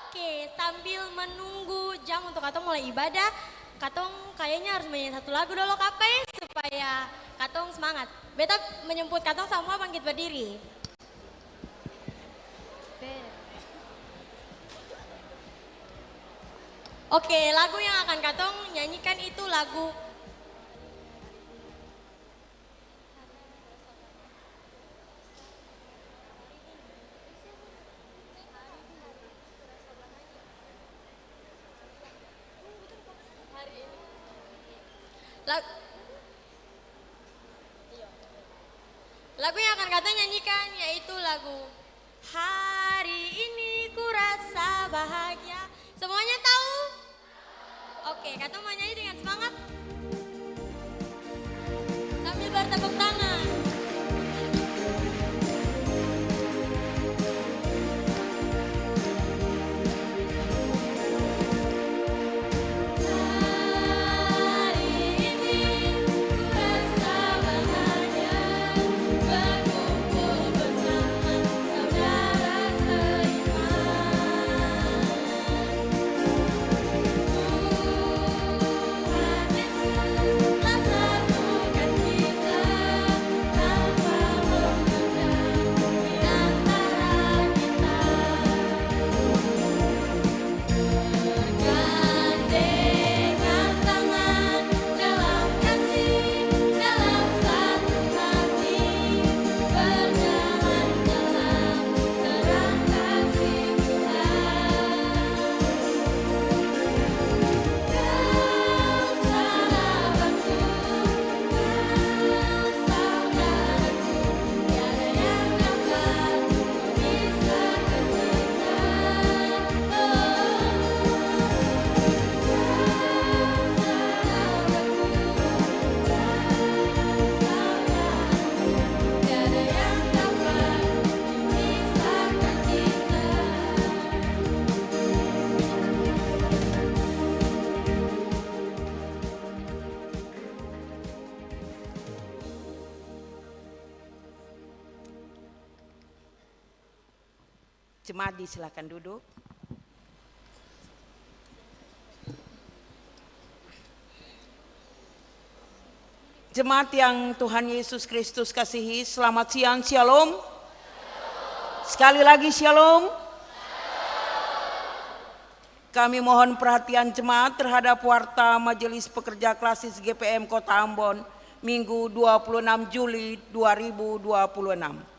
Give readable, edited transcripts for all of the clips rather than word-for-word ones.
Oke, sambil menunggu jam untuk katong mulai ibadah, katong kayaknya harus menyanyi satu lagu dulu kape supaya katong semangat. Beta menyebut katong semua bangkit berdiri. Oke, lagu yang akan katong nyanyikan itu lagu lagu yang akan katong nyanyikan yaitu lagu Hari Ini Ku Rasa Bahagia. Semuanya tahu? Oke, katong mau nyanyi dengan semangat sambil bertepuk tangan. Jemaat silakan duduk. Jemaat yang Tuhan Yesus Kristus kasihi, selamat siang, shalom. Sekali lagi shalom. Kami mohon perhatian jemaat terhadap warta Majelis Pekerja Klasis GPM Kota Ambon, Minggu 26 Juli 2026.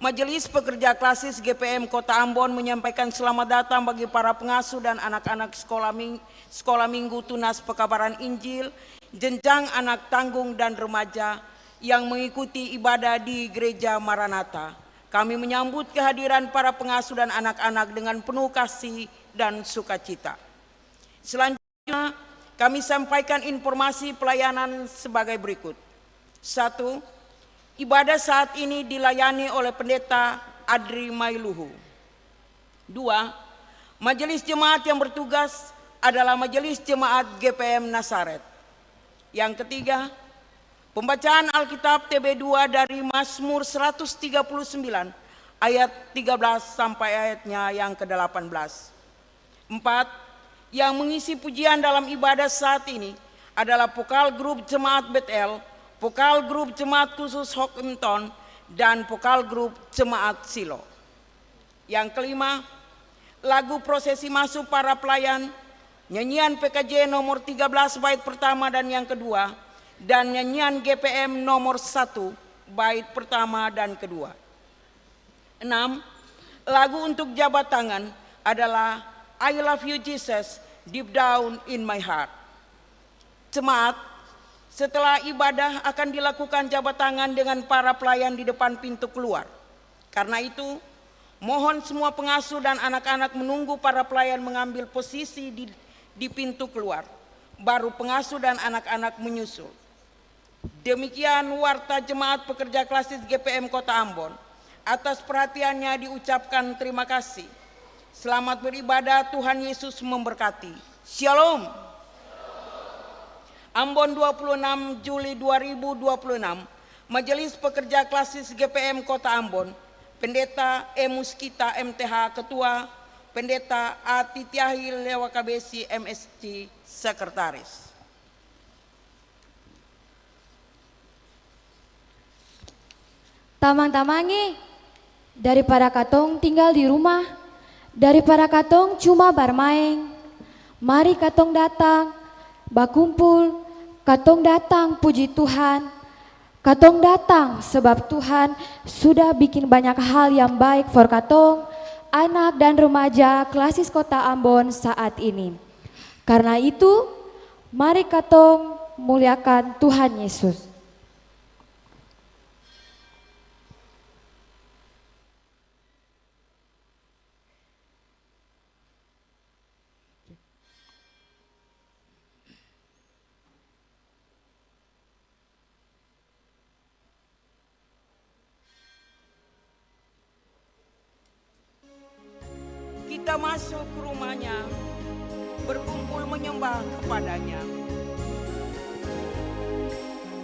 Majelis Pekerja Klasis GPM Kota Ambon menyampaikan selamat datang bagi para pengasuh dan anak-anak sekolah minggu Tunas Pekabaran Injil, jenjang anak tanggung dan remaja yang mengikuti ibadah di Gereja Maranatha. Kami menyambut kehadiran para pengasuh dan anak-anak dengan penuh kasih dan sukacita. Selanjutnya, kami sampaikan informasi pelayanan sebagai berikut. 1. Ibadah saat ini dilayani oleh Pendeta Adri Mailuhu. 2. Majelis jemaat yang bertugas adalah Majelis Jemaat GPM Nasaret. Yang ketiga, pembacaan Alkitab TB2 dari Mazmur 139 ayat 13 sampai ayatnya yang ke-18. 4. Yang mengisi pujian dalam ibadah saat ini adalah Vokal Grup Jemaat Betel, Vokal Grup Jemaat Khusus Hokempton, dan Vokal Grup Jemaat Silo. Yang kelima, lagu prosesi masuk para pelayan, nyanyian PKJ nomor 13 bait pertama dan yang kedua, dan nyanyian GPM nomor 1 bait pertama dan kedua. 6. Lagu untuk jabat tangan adalah I Love You Jesus, Deep Down in My Heart. Jemaat, setelah ibadah akan dilakukan jabat tangan dengan para pelayan di depan pintu keluar. Karena itu, mohon semua pengasuh dan anak-anak menunggu para pelayan mengambil posisi di pintu keluar. Baru pengasuh dan anak-anak menyusul. Demikian warta Jemaat Pekerja Klasis GPM Kota Ambon. Atas perhatiannya diucapkan terima kasih. Selamat beribadah, Tuhan Yesus memberkati. Shalom. Ambon 26 Juli 2026, Majelis Pekerja Klasis GPM Kota Ambon, Pendeta Emuskita MTH Ketua, Pendeta Ati Tiahil Lewa KBC MSC Sekretaris. Tamang-tamangi, daripada katong tinggal di rumah, daripada katong cuma bermain, mari katong datang, bakumpul, katong datang puji Tuhan, katong datang sebab Tuhan sudah bikin banyak hal yang baik for katong, anak dan remaja Klasis Kota Ambon saat ini. Karena itu, mari katong muliakan Tuhan Yesus. Kita masuk ke rumahnya, berkumpul menyembah kepadanya.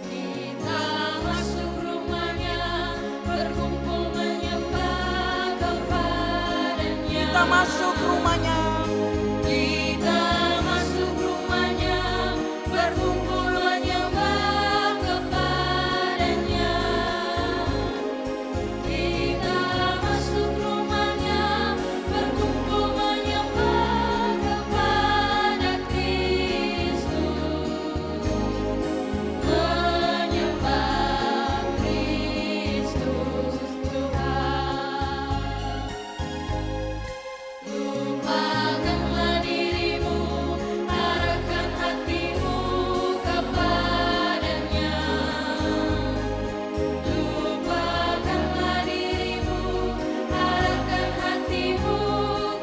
Kita masuk rumahnya, berkumpul menyembah kepadanya. Kita masuk rumahnya, Kita masuk rumahnya, berkumpul menyembah kepadanya. Kita masuk rumahnya, berkumpul menyembah kepada Kristus. Menyembah Kristus Tuhan. Lupakanlah dirimu, arahkan hatimu kepadanya. Lupakanlah dirimu, arahkan hatimu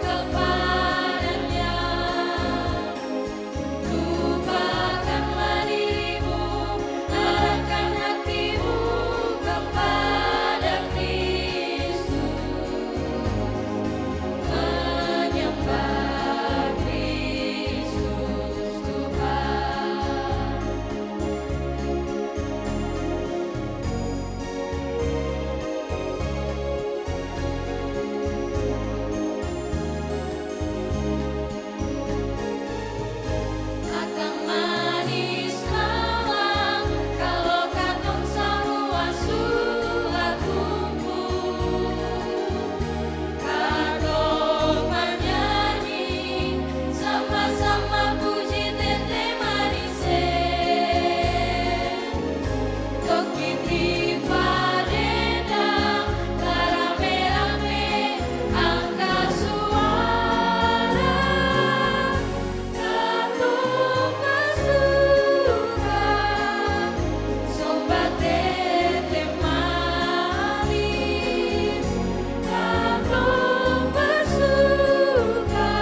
kepadanya. Lupakanlah dirimu, arahkan hatimu kepada Kristus. Menyembah Kristus Tuhan. Akan manis malam kalau katong sarua sudah kumpul. Katong menyanyi sama-sama puji tete marise. Tokin riva dendang rame-rame angkat suara. Katong bersuka, sobat tete manis. Katong bersuka,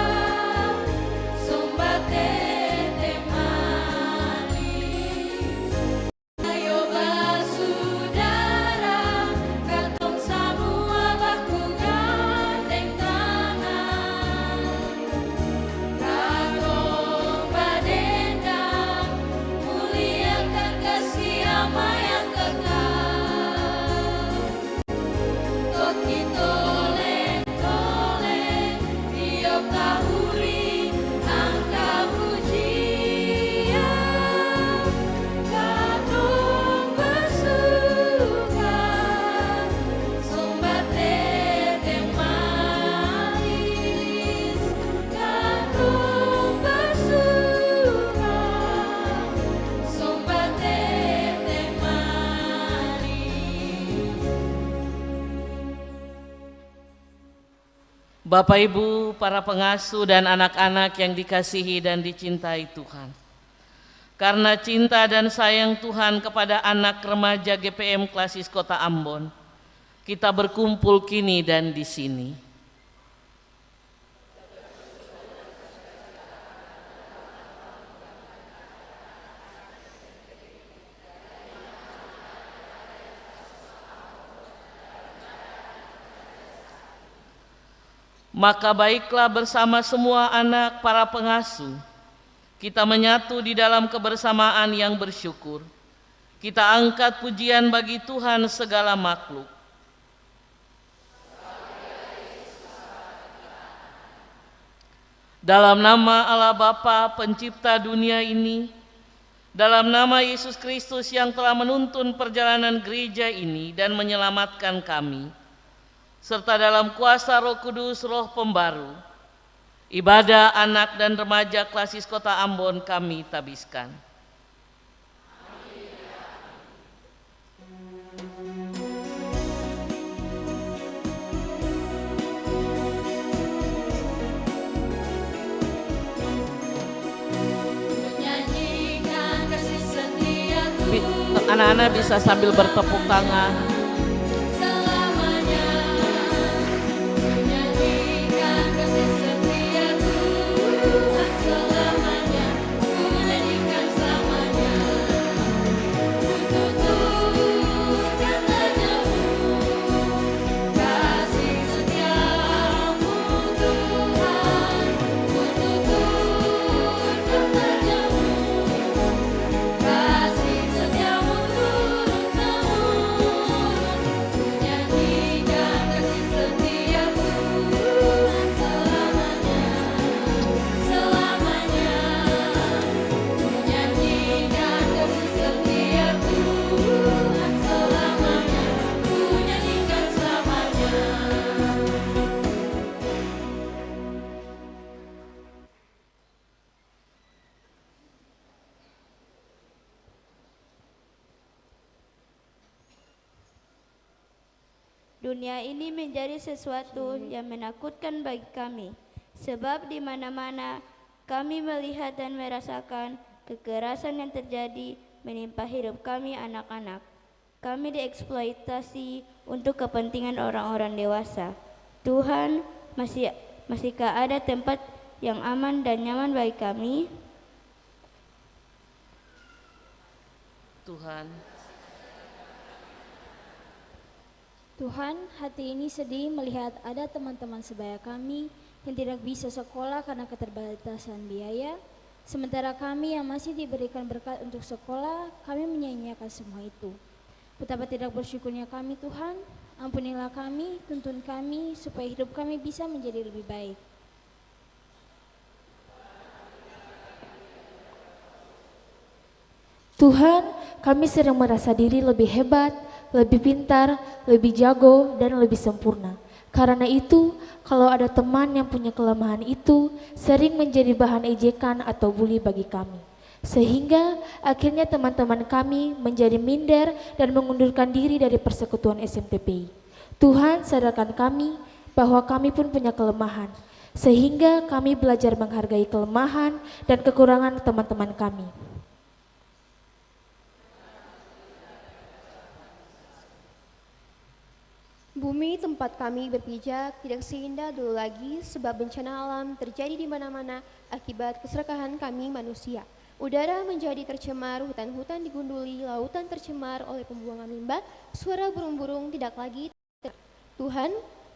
sobat tete manis. Ayo basudara, katong samua baku gandeng tangan. Katong badendang, muliakan kasih ama yang kekal. Toki toleng-toleng, tiup kahuri, angka pujian. Katong bersuka, sobat tete manis. Katong bersuka, sobat tete manis. Bapak Ibu, para pengasuh dan anak-anak yang dikasihi dan dicintai Tuhan. Karena cinta dan sayang Tuhan kepada anak remaja GPM Klasis Kota Ambon, kita berkumpul kini dan di sini. Maka baiklah bersama semua anak para pengasuh, kita menyatu di dalam kebersamaan yang bersyukur. Kita angkat pujian bagi Tuhan segala makhluk. Dalam nama Allah Bapa pencipta dunia ini, dalam nama Yesus Kristus yang telah menuntun perjalanan gereja ini dan menyelamatkan kami, serta dalam kuasa Roh Kudus, Roh Pembaru, ibadah anak dan remaja Klasis Kota Ambon kami tabiskan. Anak-anak bisa sambil bertepuk tangan. Dunia ini menjadi sesuatu yang menakutkan bagi kami, sebab di mana-mana kami melihat dan merasakan kekerasan yang terjadi menimpa hidup kami anak-anak. Kami dieksploitasi untuk kepentingan orang-orang dewasa. Tuhan, masihkah ada tempat yang aman dan nyaman bagi kami? Tuhan, hati ini sedih melihat ada teman-teman sebaya kami yang tidak bisa sekolah karena keterbatasan biaya. Sementara kami yang masih diberikan berkat untuk sekolah, kami menyanyiakan semua itu. Betapa tidak bersyukurnya kami Tuhan, ampunilah kami, tuntun kami, supaya hidup kami bisa menjadi lebih baik. Tuhan, kami sering merasa diri lebih hebat, lebih pintar, lebih jago, dan lebih sempurna. Karena itu, kalau ada teman yang punya kelemahan itu, sering menjadi bahan ejekan atau bully bagi kami. Sehingga akhirnya teman-teman kami menjadi minder dan mengundurkan diri dari persekutuan SMTPI. Tuhan, sadarkan kami bahwa kami pun punya kelemahan, sehingga kami belajar menghargai kelemahan dan kekurangan teman-teman kami. Bumi tempat kami berpijak tidak seindah dulu lagi sebab bencana alam terjadi di mana-mana akibat keserakahan kami manusia. Udara menjadi tercemar, hutan-hutan digunduli, lautan tercemar oleh pembuangan limbah, suara burung-burung tidak lagi terdengar. Tuhan,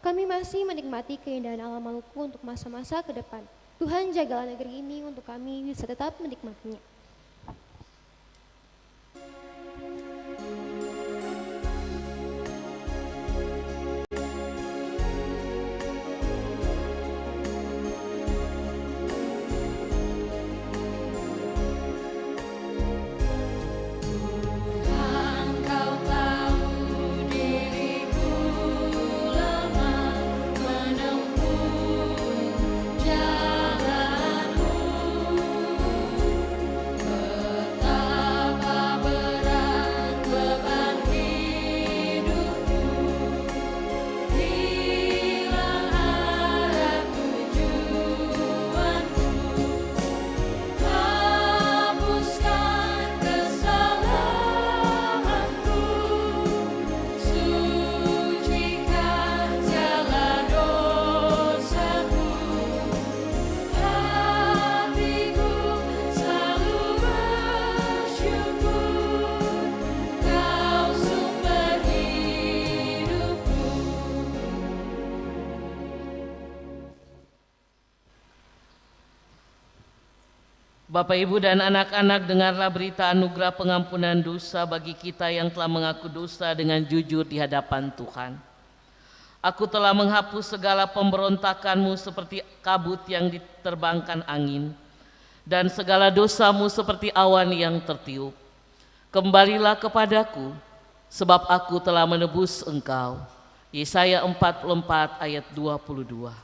kami masih menikmati keindahan alam Maluku untuk masa-masa ke depan. Tuhan, jagalah negeri ini untuk kami bisa tetap menikmatinya. Bapak, Ibu, dan anak-anak, dengarlah berita anugerah pengampunan dosa bagi kita yang telah mengaku dosa dengan jujur di hadapan Tuhan. Aku telah menghapus segala pemberontakanmu seperti kabut yang diterbangkan angin, dan segala dosamu seperti awan yang tertiup. Kembalilah kepadaku, sebab aku telah menebus engkau. Yesaya 44 ayat 22.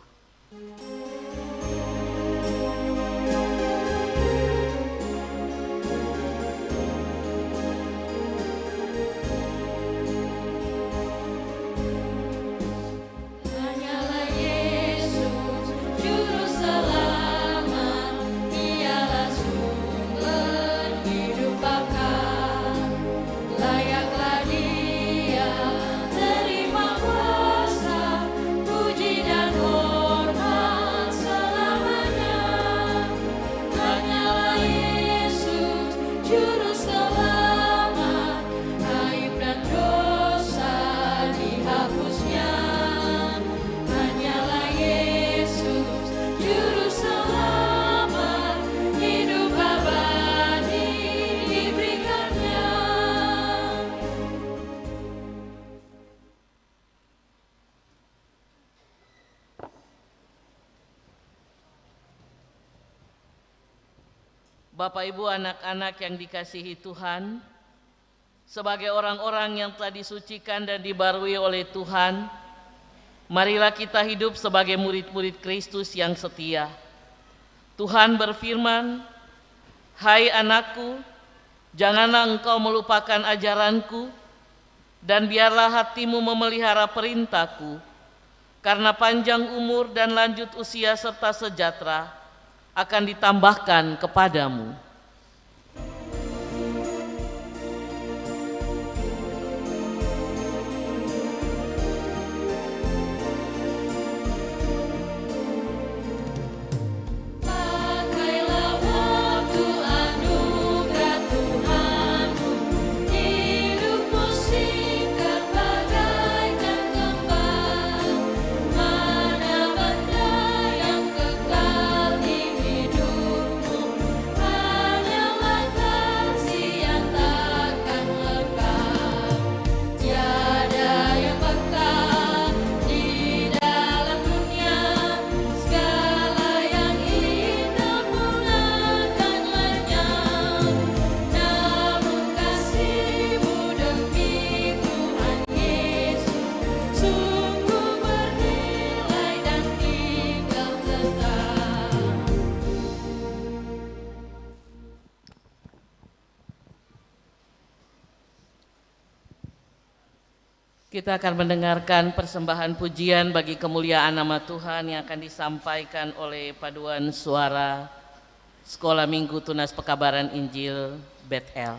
Hanyalah Yesus, Juru Selamat, Dialah sumber hidup kekal. Layaklah Dia terima kuasa, puji dan hormat selamanya. Hanyalah Yesus, Juru Selamat, aib dan dosa dihapusnya. Hanyalah Yesus, Juru Selamat, hidup abadi diberikannya. Bapak Ibu, anak-anak yang dikasihi Tuhan, sebagai orang-orang yang telah disucikan dan dibarui oleh Tuhan, marilah kita hidup sebagai murid-murid Kristus yang setia. Tuhan berfirman, "Hai anakku, janganlah engkau melupakan ajaranku, dan biarlah hatimu memelihara perintahku, karena panjang umur dan lanjut usia serta sejahtera akan ditambahkan kepadamu." Pakailah waktu anugerah Tuhanmu, hidupmu singkat bagaikan kembang. Mana benda yang kekal di hidupmu, hanyalah kasih yang takkan lekang. Tiada yang kekal di dalam dunia, segala yang indah pun akan lenyap. Namun kasih-Mu demi Tuhan Yesus sungguh bernilai dan tinggal tetap. Kita akan mendengarkan persembahan pujian bagi kemuliaan nama Tuhan yang akan disampaikan oleh paduan suara Sekolah Minggu Tunas Pekabaran Injil Bethel.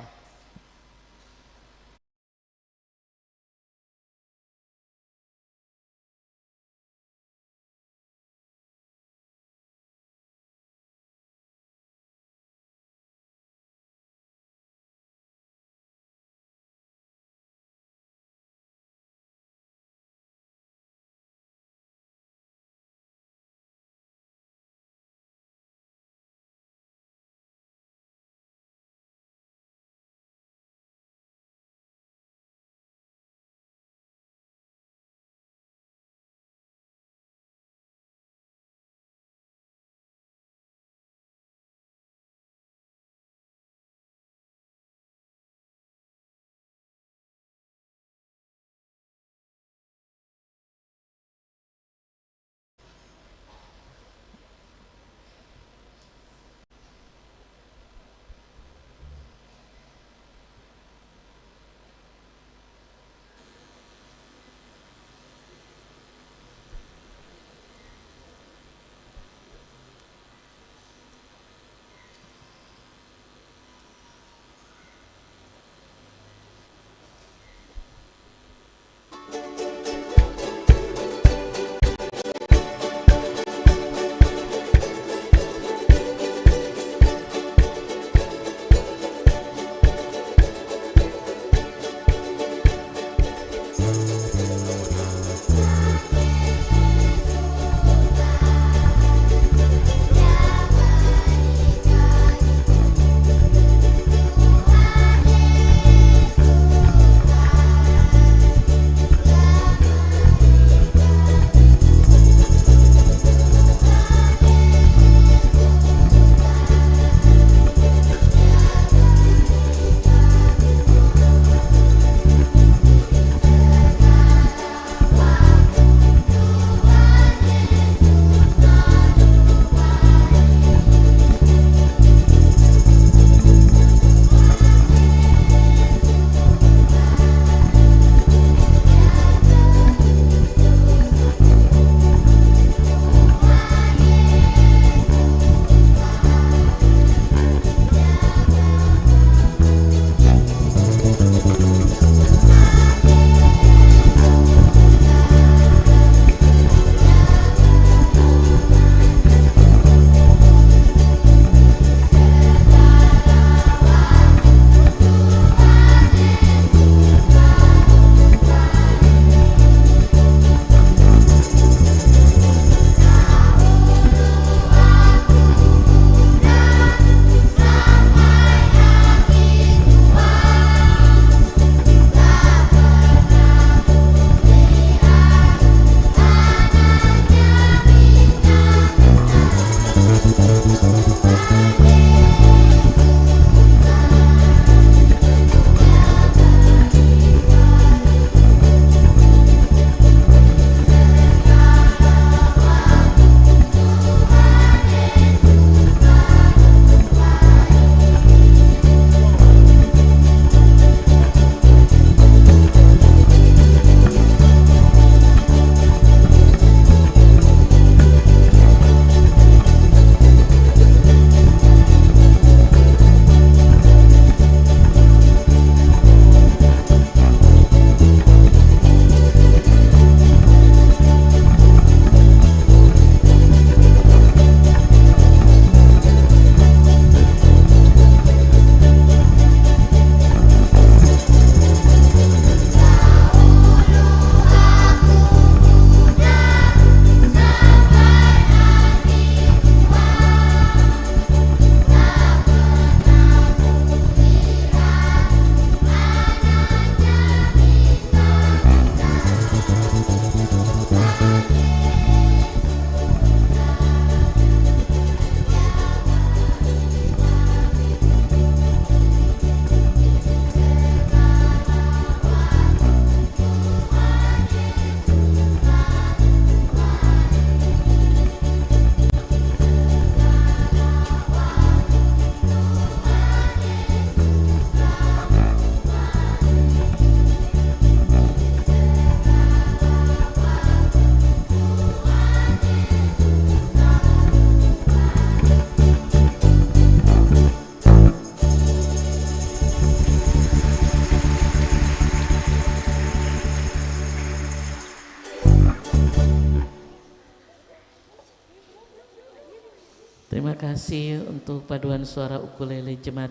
Terima kasih untuk paduan suara ukulele Jemaat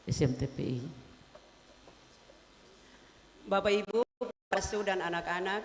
SMTPI. Bapak Ibu, pengasuh dan anak-anak,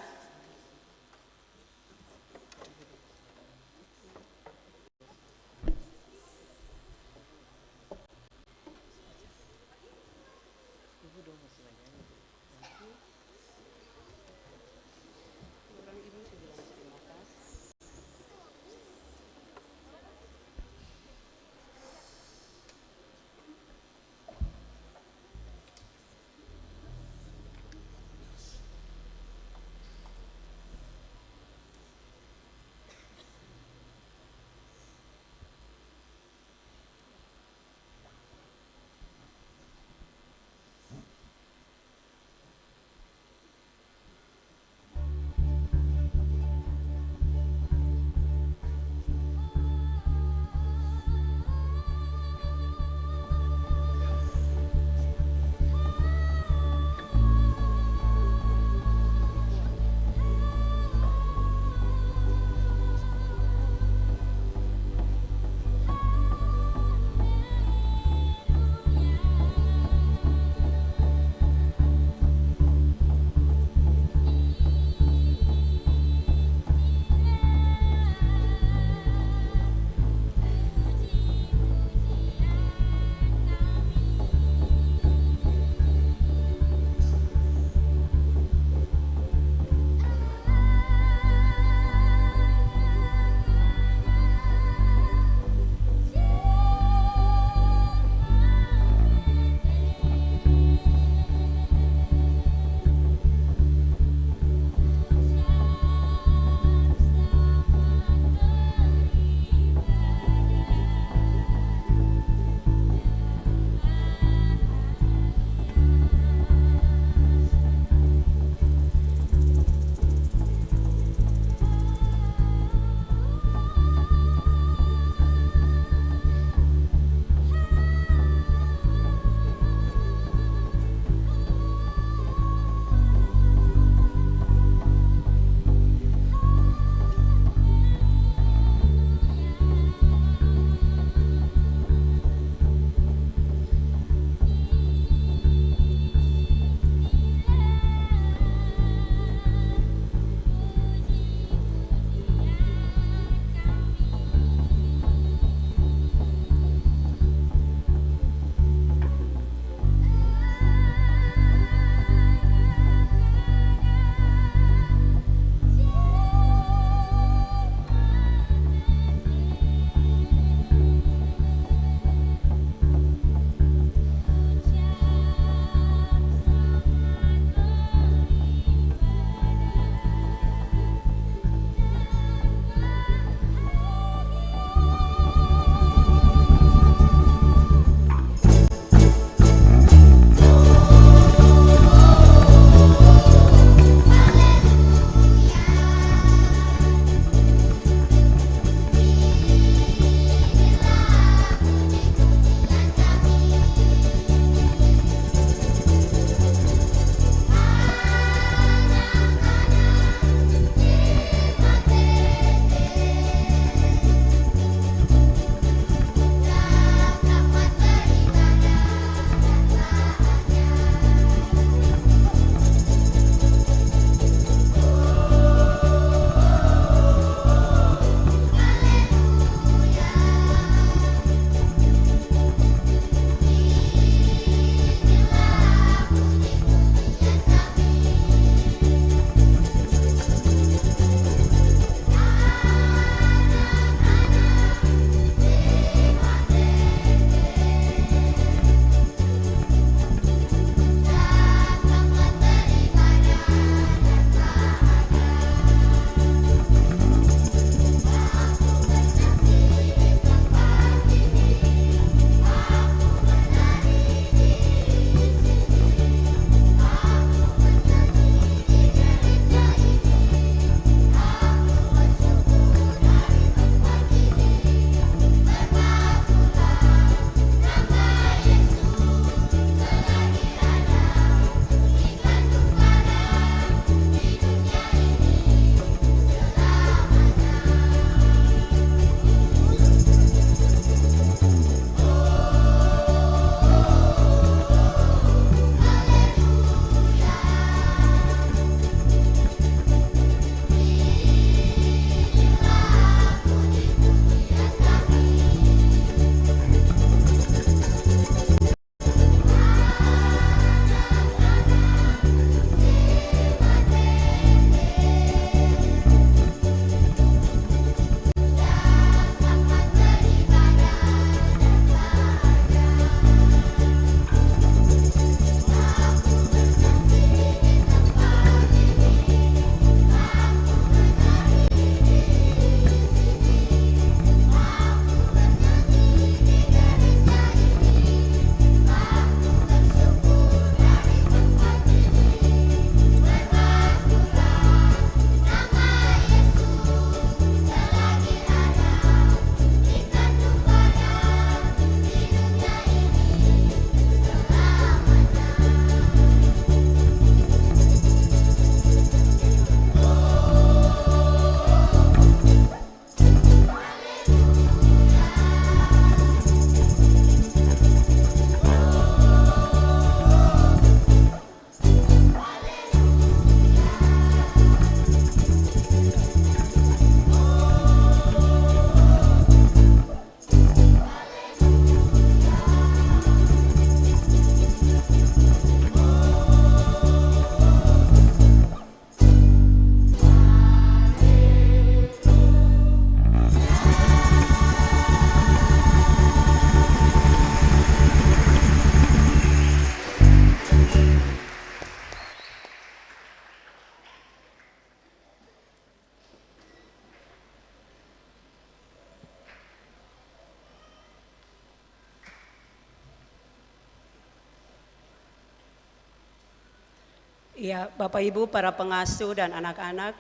Ya, Bapak Ibu, para pengasuh dan anak-anak,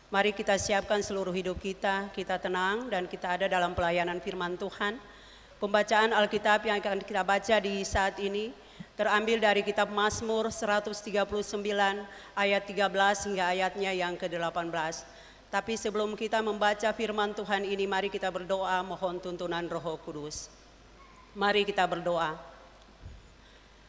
mari kita siapkan seluruh hidup kita tenang dan kita ada dalam pelayanan firman Tuhan. Pembacaan Alkitab yang akan kita baca di saat ini terambil dari kitab Mazmur 139 ayat 13 hingga ayatnya yang ke-18. Tapi sebelum kita membaca firman Tuhan ini, mari kita berdoa mohon tuntunan Roh Kudus. Mari kita berdoa.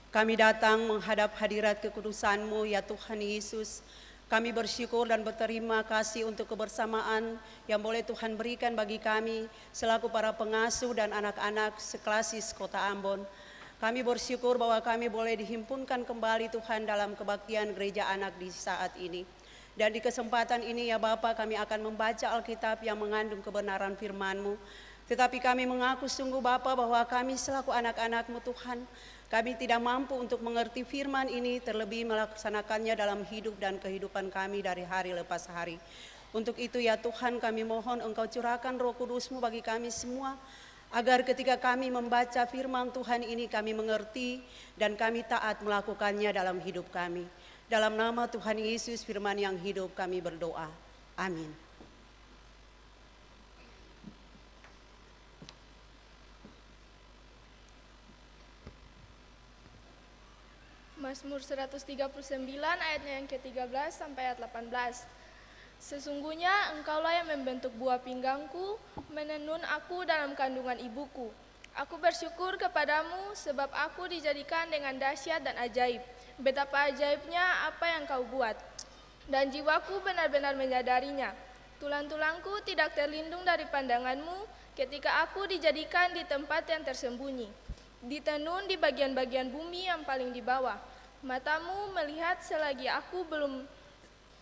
Kami datang menghadap hadirat kekudusan-Mu ya Tuhan Yesus. Kami bersyukur dan berterima kasih untuk kebersamaan yang boleh Tuhan berikan bagi kami selaku para pengasuh dan anak-anak seklasis Kota Ambon. Kami bersyukur bahwa kami boleh dihimpunkan kembali Tuhan dalam kebaktian gereja anak di saat ini. Dan di kesempatan ini ya Bapa, kami akan membaca Alkitab yang mengandung kebenaran firman-Mu. Tetapi kami mengaku sungguh Bapa bahwa kami selaku anak-anak-Mu Tuhan, kami tidak mampu untuk mengerti firman ini, terlebih melaksanakannya dalam hidup dan kehidupan kami dari hari lepas hari. Untuk itu ya Tuhan, kami mohon Engkau curahkan Roh Kudus-Mu bagi kami semua, agar ketika kami membaca firman Tuhan ini kami mengerti dan kami taat melakukannya dalam hidup kami. Dalam nama Tuhan Yesus firman yang hidup kami berdoa. Amin. Mazmur 139 ayatnya yang ke-13 sampai ayat 18. Sesungguhnya Engkaulah yang membentuk buah pinggangku, menenun aku dalam kandungan ibuku. Aku bersyukur kepadamu sebab aku dijadikan dengan dahsyat dan ajaib. Betapa ajaibnya apa yang Kau buat. Dan jiwaku benar-benar menyadarinya. Tulang-tulangku tidak terlindung dari pandangan-Mu ketika aku dijadikan di tempat yang tersembunyi. Ditenun di bagian-bagian bumi yang paling di bawah. Matamu melihat selagi aku belum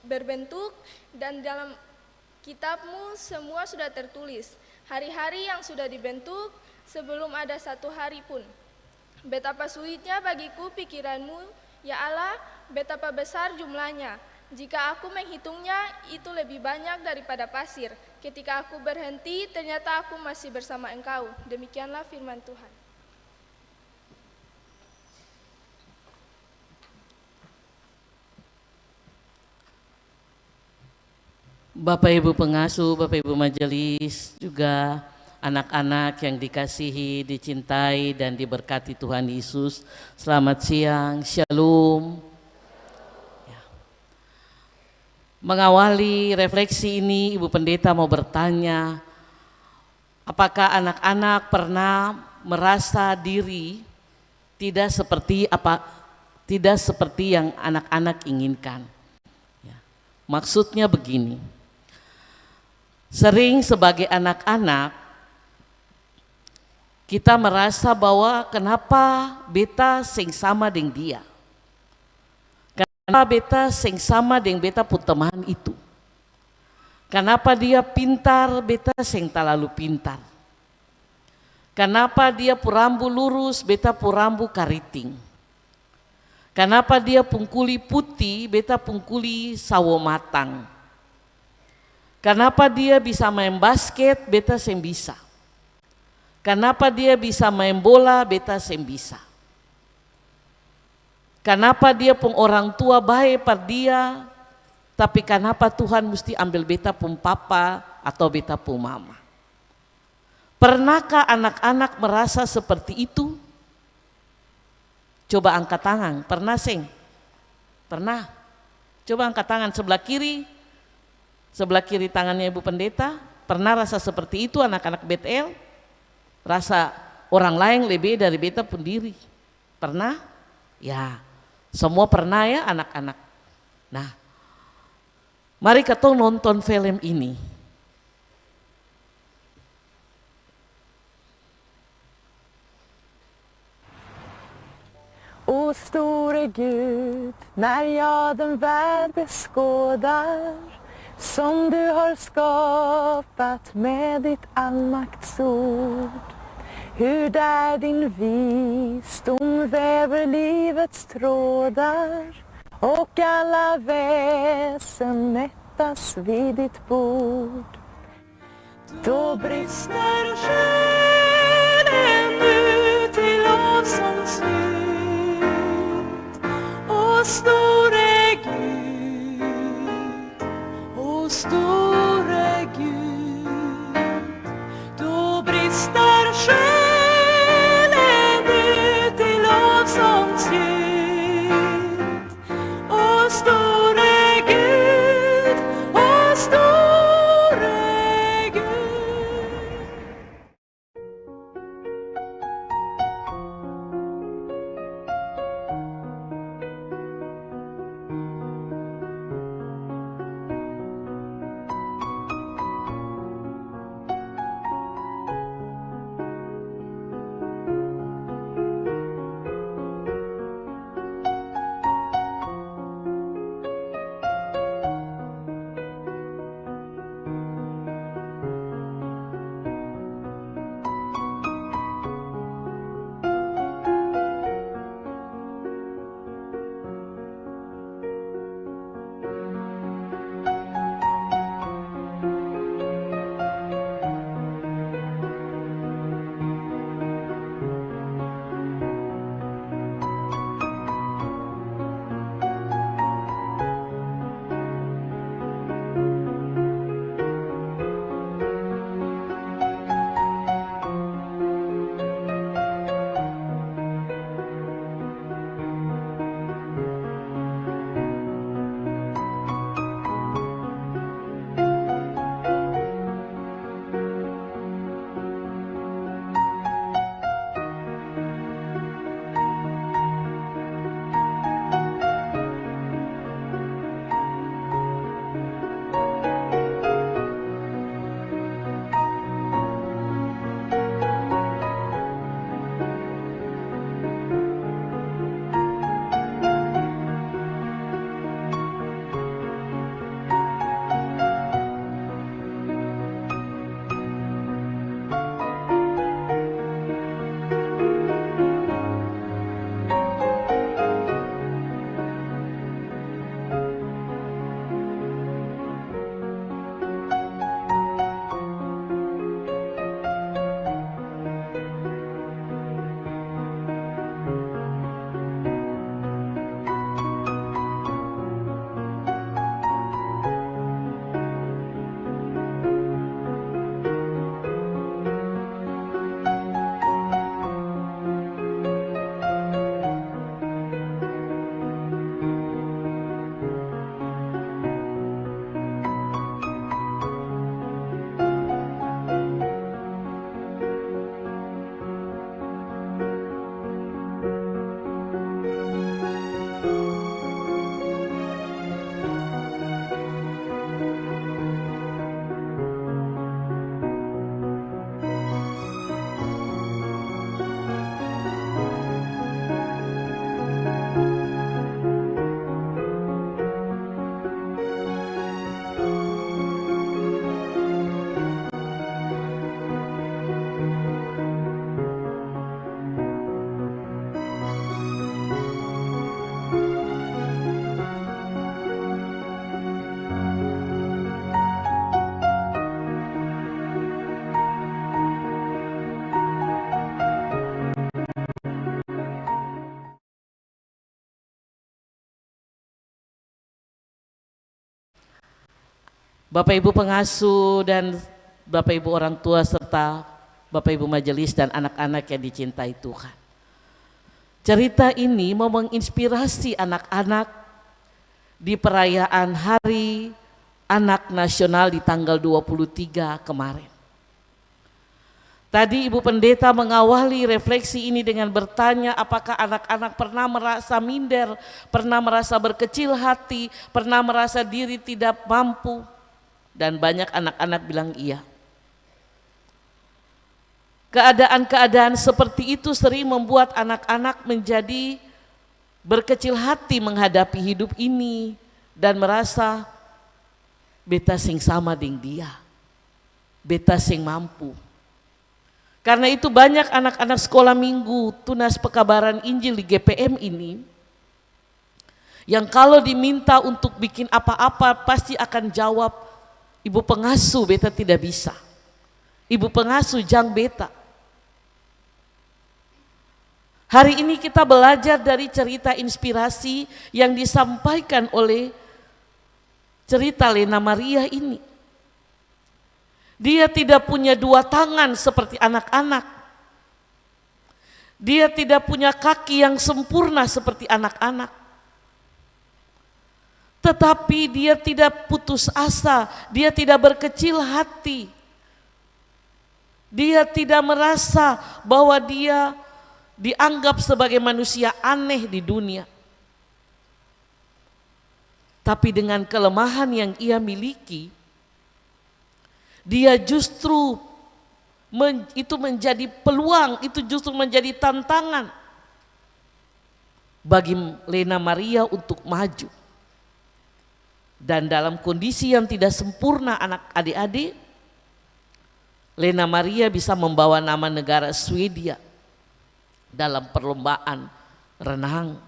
berbentuk, dan dalam kitab-Mu semua sudah tertulis. Hari-hari yang sudah dibentuk sebelum ada satu hari pun. Betapa sulitnya bagiku pikiran-Mu, ya Allah, betapa besar jumlahnya. Jika aku menghitungnya, itu lebih banyak daripada pasir. Ketika aku berhenti, ternyata aku masih bersama Engkau. Demikianlah firman Tuhan. Bapak Ibu pengasuh, Bapak Ibu majelis, juga anak-anak yang dikasihi, dicintai dan diberkati Tuhan Yesus. Selamat siang, Shalom. Ya. Mengawali refleksi ini, Ibu Pendeta mau bertanya, apakah anak-anak pernah merasa diri tidak seperti yang anak-anak inginkan? Ya. Maksudnya begini. Sering sebagai anak-anak kita merasa bahwa kenapa beta sing sama dengan dia, kenapa beta sing sama dengan beta pun teman itu, kenapa dia pintar beta sing terlalu pintar, kenapa dia pun rambu lurus beta pun rambu kariting, kenapa dia pun kuli putih beta pun kuli sawo matang. Kenapa dia bisa main basket, beta sem bisa. Kenapa dia bisa main bola, beta sem bisa. Kenapa dia pun orang tua baik per dia, tapi kenapa Tuhan mesti ambil beta pun papa atau beta pun mama? Pernahkah anak-anak merasa seperti itu? Coba angkat tangan, pernah seng? Pernah? Coba angkat tangan sebelah kiri. Sebelah kiri tangannya Ibu Pendeta, pernah rasa seperti itu anak-anak Betel? Rasa orang lain lebih dari beta pun diri. Pernah? Ya, semua pernah ya anak-anak. Nah, mari kita nonton film ini. O store Gud, när jag den värld beskådar, som du har skapat med ditt allmaktsord. Hur där din visdom väver livets trådar och alla väsen mättas vid ditt bord. Då brister själen ut till lovsångsljud och store O store Gud, då brister själen ut i lovsångsljud. O store Gud, o store Gud. Bapak Ibu pengasuh dan Bapak Ibu orang tua serta Bapak Ibu majelis dan anak-anak yang dicintai Tuhan. Cerita ini mau menginspirasi anak-anak di perayaan Hari Anak Nasional di tanggal 23 kemarin. Tadi Ibu Pendeta mengawali refleksi ini dengan bertanya apakah anak-anak pernah merasa minder, pernah merasa berkecil hati, pernah merasa diri tidak mampu. Dan banyak anak-anak bilang iya. Keadaan-keadaan seperti itu sering membuat anak-anak menjadi berkecil hati menghadapi hidup ini dan merasa beta sing sama dengan dia, beta sing mampu. Karena itu banyak anak-anak sekolah minggu tunas pekabaran Injil di GPM ini yang kalau diminta untuk bikin apa-apa pasti akan jawab, Ibu pengasuh beta tidak bisa, Ibu pengasuh jang beta. Hari ini kita belajar dari cerita inspirasi yang disampaikan oleh cerita Lena Maria ini. Dia tidak punya dua tangan seperti anak-anak. Dia tidak punya kaki yang sempurna seperti anak-anak. Tetapi dia tidak putus asa, dia tidak berkecil hati. Dia tidak merasa bahwa dia dianggap sebagai manusia aneh di dunia. Tapi dengan kelemahan yang ia miliki, dia justru itu menjadi peluang, itu justru menjadi tantangan bagi Lena Maria untuk maju. Dan dalam kondisi yang tidak sempurna anak adik-adik, Lena Maria bisa membawa nama negara Swedia dalam perlombaan renang.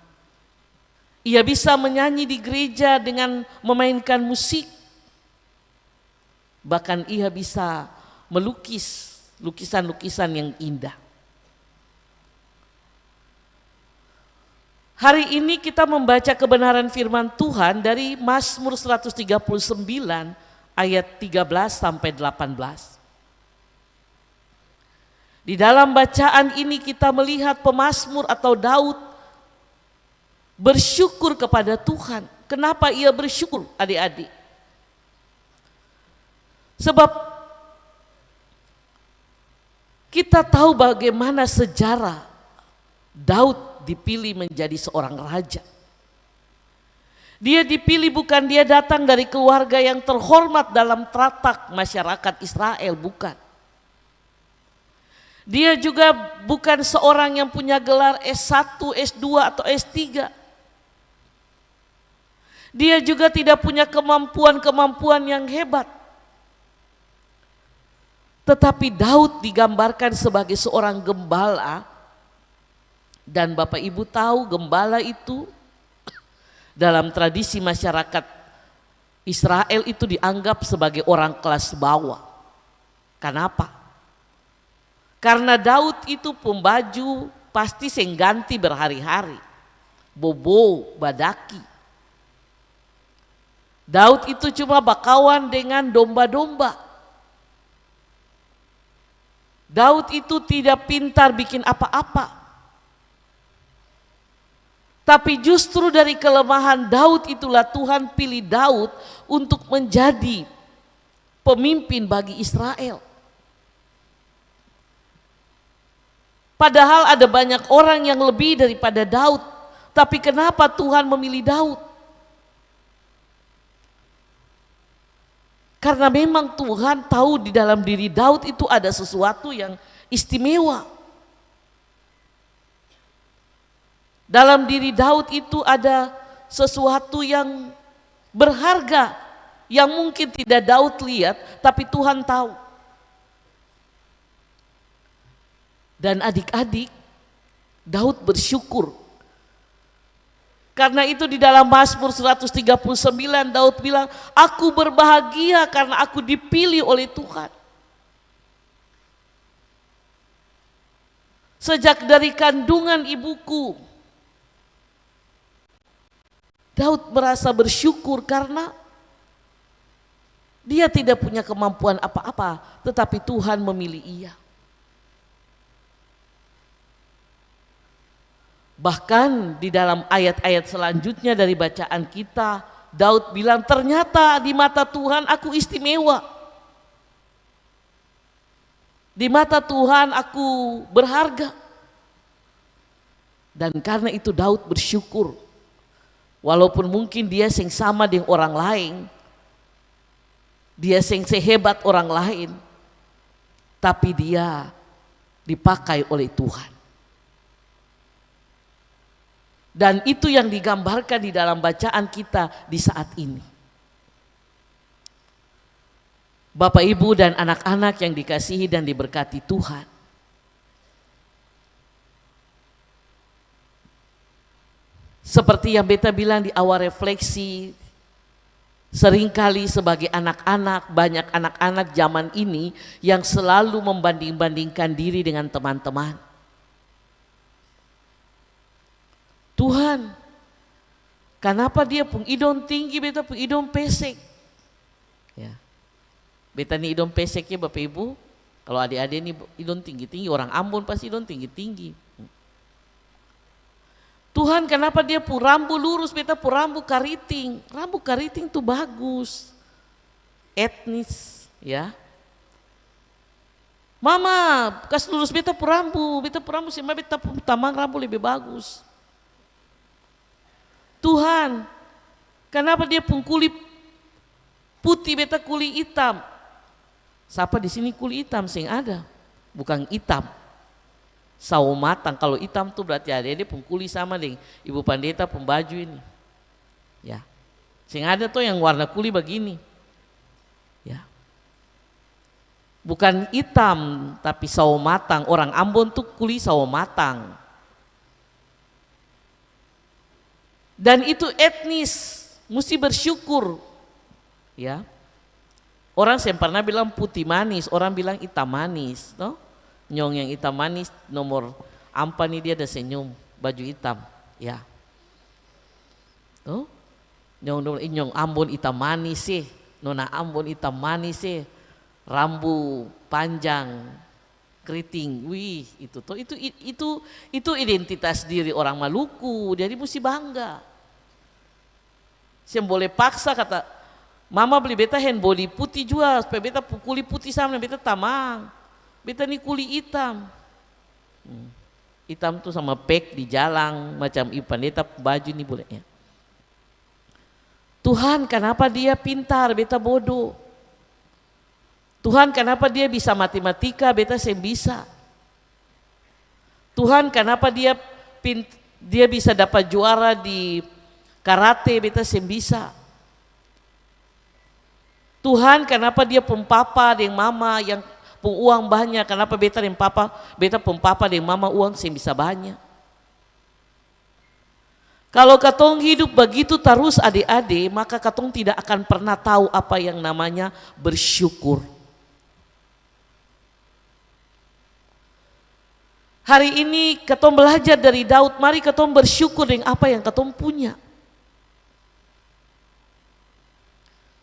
Ia bisa menyanyi di gereja dengan memainkan musik. Bahkan ia bisa melukis lukisan-lukisan yang indah. Hari ini kita membaca kebenaran firman Tuhan dari Mazmur 139 ayat 13 sampai 18. Di dalam bacaan ini kita melihat pemazmur atau Daud bersyukur kepada Tuhan. Kenapa ia bersyukur, adik-adik? Sebab kita tahu bagaimana sejarah Daud dipilih menjadi seorang raja. Dia dipilih bukan dia datang dari keluarga yang terhormat dalam teratak masyarakat Israel, bukan. Dia juga bukan seorang yang punya gelar S1, S2 atau S3. Dia juga tidak punya kemampuan-kemampuan yang hebat. Tetapi Daud digambarkan sebagai seorang gembala. Dan Bapak Ibu tahu gembala itu dalam tradisi masyarakat Israel itu dianggap sebagai orang kelas bawah. Kenapa? Karena Daud itu pembaju pasti sengganti berhari-hari. Bobo, badaki. Daud itu cuma bakawan dengan domba-domba. Daud itu tidak pintar bikin apa-apa. Tapi justru dari kelemahan Daud itulah Tuhan pilih Daud untuk menjadi pemimpin bagi Israel. Padahal ada banyak orang yang lebih daripada Daud. Tapi kenapa Tuhan memilih Daud? Karena memang Tuhan tahu di dalam diri Daud itu ada sesuatu yang istimewa. Dalam diri Daud itu ada sesuatu yang berharga yang mungkin tidak Daud lihat, tapi Tuhan tahu. Dan adik-adik, Daud bersyukur. Karena itu di dalam Mazmur 139 Daud bilang, aku berbahagia karena aku dipilih oleh Tuhan. Sejak dari kandungan ibuku, Daud merasa bersyukur karena dia tidak punya kemampuan apa-apa, tetapi Tuhan memilih ia. Bahkan di dalam ayat-ayat selanjutnya dari bacaan kita, Daud bilang, ternyata di mata Tuhan aku istimewa. Di mata Tuhan aku berharga. Dan karena itu Daud bersyukur. Walaupun mungkin dia sing sama dengan orang lain, dia sing sehebat orang lain, tapi dia dipakai oleh Tuhan. Dan itu yang digambarkan di dalam bacaan kita di saat ini. Bapak, Ibu, dan anak-anak yang dikasihi dan diberkati Tuhan. Seperti yang beta bilang di awal refleksi, seringkali sebagai anak-anak, banyak anak-anak zaman ini yang selalu membanding-bandingkan diri dengan teman-teman. Tuhan, kenapa dia pung idon tinggi, beta pung idon pesek? Ya. Beta nih idon pesek ya Bapak Ibu. Kalau adik-adik ini idon tinggi-tinggi, orang Ambon pasti idon tinggi-tinggi. Tuhan kenapa dia pu rambu lurus, beta pu rambu kariting. Rambu kariting tuh bagus. Etnis, ya. Mama, kas lurus beta pu rambu sih, beta pu tamang rambu lebih bagus. Tuhan, kenapa dia pun kulit putih, beta kulit hitam? Siapa di sini kulit hitam sing ada? Bukan hitam. Sawo matang. Kalau hitam tuh berarti ada dia pun kulit sama dengan Ibu Pendeta pun baju ini. Ya. Sing ada tuh yang warna kulit begini. Ya. Bukan hitam tapi sawo matang. Orang Ambon tuh kulit sawo matang. Dan itu etnis, mesti bersyukur. Ya. Orang saya pernah bilang putih manis, orang bilang hitam manis, no? Nyong yang hitam manis nomor ampa nih dia ada senyum, baju hitam, ya. Tuh. Nyong Ambon hitam manis sih, nona Ambon hitam manis sih. Rambu panjang, keriting, wih itu tuh itu identitas diri orang Maluku, jadi mesti bangga. Saya boleh paksa kata Mama beli beta hand body putih juga supaya beta kulit putih sama beta tamang. Beta nih kulit hitam. Hitam tuh sama pek di jalan macam Ibu Pendeta baju nih bolehnya. Tuhan kenapa dia pintar, beta bodoh. Tuhan kenapa dia bisa matematika, beta saya bisa. Tuhan kenapa dia bisa dapat juara di karate, beta saya bisa. Tuhan kenapa dia pempapa dengan mama yang pun uang banyak, kenapa beta dan papa, beta pempapa dengan mama uang saya bisa banyak. Kalau katong hidup begitu terus adik-adik, maka katong tidak akan pernah tahu apa yang namanya bersyukur. Hari ini katong belajar dari Daud, mari katong bersyukur dengan apa yang katong punya.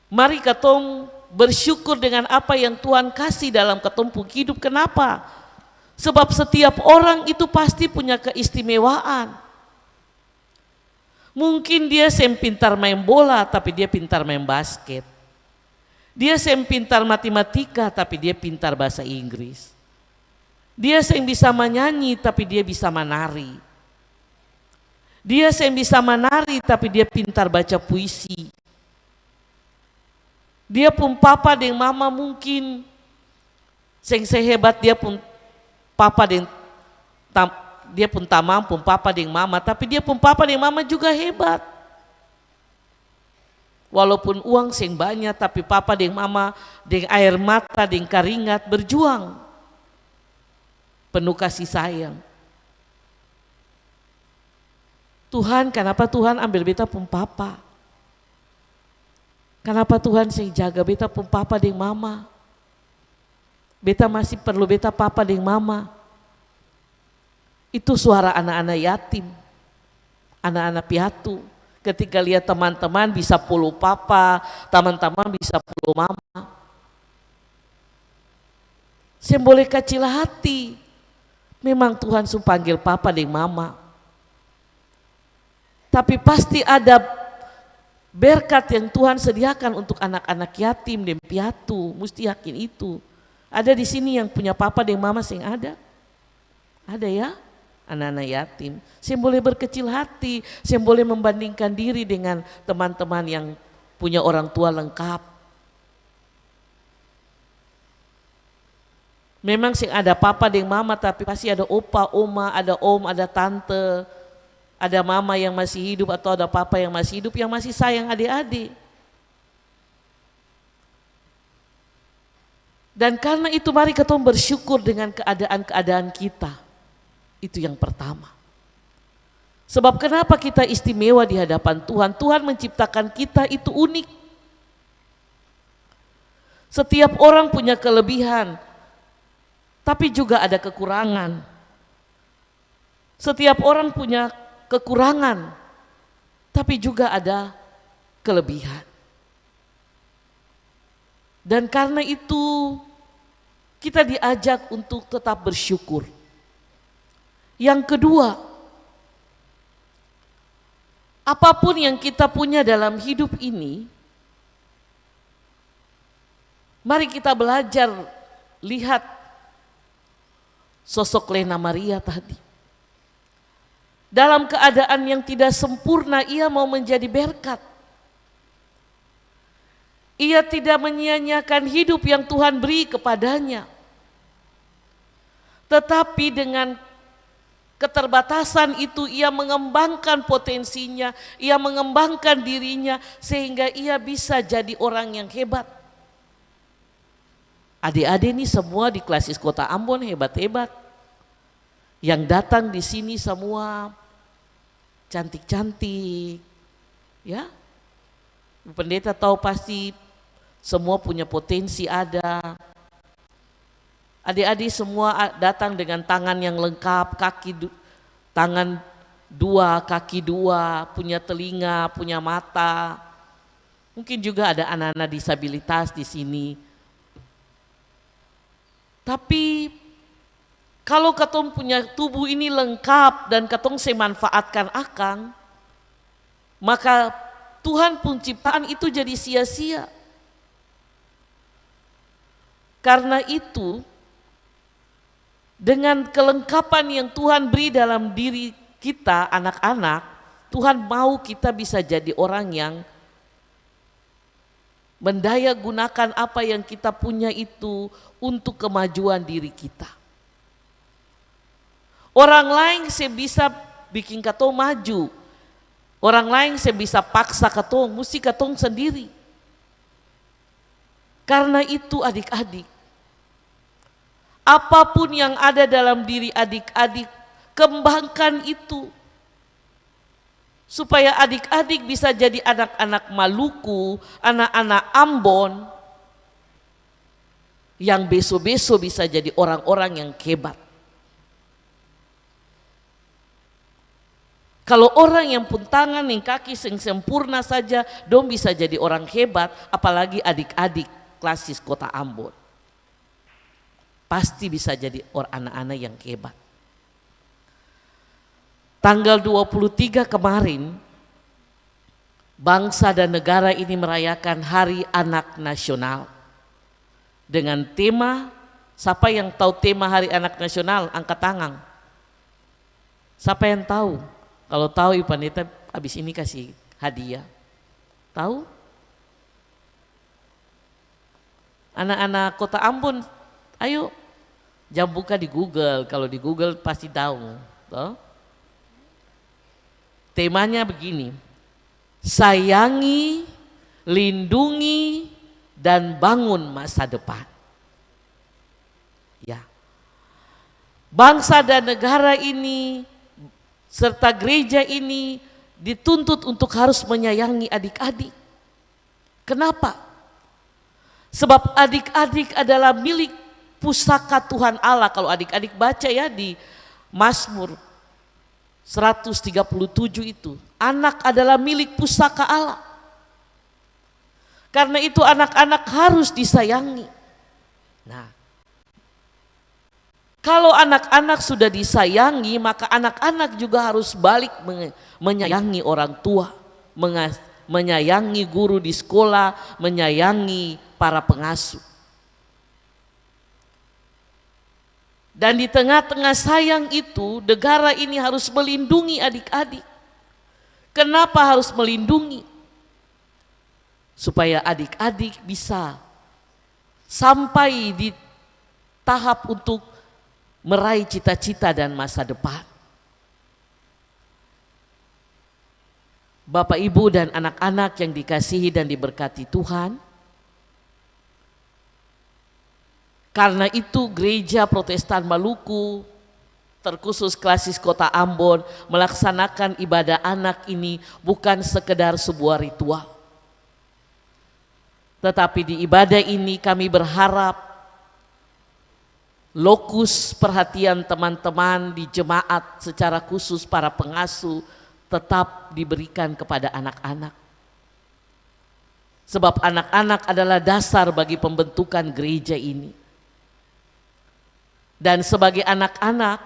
Mari katong bersyukur dengan apa yang Tuhan kasih dalam katong hidup. Kenapa? Sebab setiap orang itu pasti punya keistimewaan. Mungkin dia pintar main bola tapi dia pintar main basket. Dia pintar matematika tapi dia pintar bahasa Inggris. Dia bisa menyanyi tapi dia bisa menari. Dia bisa menari tapi dia pintar baca puisi. Dia pun papa dengan mama mungkin sehebat dia pun papa dengan dia pun tamam pun papa dengan mama, tapi dia pun papa dengan mama juga hebat. Walaupun uang sing banyak tapi papa dengan mama dengan air mata dengan keringat berjuang. Penuh kasih sayang. Tuhan, kenapa Tuhan ambil beta pun papa? Kenapa Tuhan saya jaga beta pun papa dengan mama? Beta masih perlu beta papa dengan mama. Itu suara anak-anak yatim, anak-anak piatu. Ketika lihat teman-teman bisa puluh papa, teman-teman bisa puluh mama. Saya boleh kecil hati. Memang Tuhan sudah panggil papa dengan mama. Tapi pasti ada berkat yang Tuhan sediakan untuk anak-anak yatim dan piatu, mesti yakin itu. Ada di sini yang punya papa dan mama sing ada? Ada ya? Anak-anak yatim. Saya boleh berkecil hati, saya boleh membandingkan diri dengan teman-teman yang punya orang tua lengkap. Memang sing ada papa dan mama tapi pasti ada opa, oma, ada om, ada tante. Ada mama yang masih hidup atau ada papa yang masih hidup yang masih sayang adik-adik. Dan karena itu mari kita bersyukur dengan keadaan-keadaan kita. Itu yang pertama. Sebab kenapa kita istimewa di hadapan Tuhan? Tuhan menciptakan kita itu unik. Setiap orang punya kelebihan, tapi juga ada kekurangan. Setiap orang punya kekurangan, tapi juga ada kelebihan. Dan karena itu kita diajak untuk tetap bersyukur. Yang kedua, apapun yang kita punya dalam hidup ini, mari kita belajar lihat sosok Lena Maria tadi. Dalam keadaan yang tidak sempurna, ia mau menjadi berkat. Ia tidak menyia-nyiakan hidup yang Tuhan beri kepadanya. Tetapi dengan keterbatasan itu ia mengembangkan potensinya, ia mengembangkan dirinya sehingga ia bisa jadi orang yang hebat. Adik-adik ini semua di Klasis Kota Ambon hebat-hebat. Yang datang di sini semua cantik-cantik, ya. Pendeta tahu pasti semua punya potensi ada. Adik-adik semua datang dengan tangan yang lengkap, tangan dua, kaki dua, punya telinga, punya mata. Mungkin juga ada anak-anak disabilitas di sini. Tapi kalau katong punya tubuh ini lengkap dan katong semanfaatkan akang, maka Tuhan pun ciptaan itu jadi sia-sia. Karena itu, dengan kelengkapan yang Tuhan beri dalam diri kita, anak-anak, Tuhan mau kita bisa jadi orang yang mendaya gunakan apa yang kita punya itu untuk kemajuan diri kita. Orang lain bisa bikin katong maju. Orang lain bisa paksa katong, mesti katong sendiri. Karena itu adik-adik, apapun yang ada dalam diri adik-adik, kembangkan itu. Supaya adik-adik bisa jadi anak-anak Maluku, anak-anak Ambon, yang besok-besok bisa jadi orang-orang yang hebat. Kalau orang yang pun tangan yang kaki yang sempurna saja, dong bisa jadi orang hebat, apalagi adik-adik Klasis Kota Ambon. Pasti bisa jadi anak-anak yang hebat. Tanggal 23 kemarin, bangsa dan negara ini merayakan Hari Anak Nasional. Dengan tema, siapa yang tahu tema Hari Anak Nasional? Angkat tangan. Siapa yang tahu? Kalau tahu Ibu Pendeta habis ini kasih hadiah. Tahu? Anak-anak Kota Ambon, ayo jam buka di Google. Kalau di Google pasti tahu. Toh? Temanya begini, sayangi, lindungi, dan bangun masa depan. Ya, bangsa dan negara ini serta gereja ini dituntut untuk harus menyayangi adik-adik. Kenapa? Sebab adik-adik adalah milik pusaka Tuhan Allah. Kalau adik-adik baca ya di Mazmur 137 itu, anak adalah milik pusaka Allah. Karena itu anak-anak harus disayangi. Nah, kalau anak-anak sudah disayangi, maka anak-anak juga harus balik menyayangi orang tua, menyayangi guru di sekolah, menyayangi para pengasuh. Dan di tengah-tengah sayang itu, negara ini harus melindungi adik-adik. Kenapa harus melindungi? Supaya adik-adik bisa sampai di tahap untuk meraih cita-cita dan masa depan. Bapak, Ibu, dan anak-anak yang dikasihi dan diberkati Tuhan, karena itu Gereja Protestan Maluku, terkhusus Klasis Kota Ambon, melaksanakan ibadah anak ini bukan sekedar sebuah ritual. Tetapi di ibadah ini kami berharap lokus perhatian teman-teman di jemaat secara khusus para pengasuh tetap diberikan kepada anak-anak. Sebab anak-anak adalah dasar bagi pembentukan gereja ini. Dan sebagai anak-anak,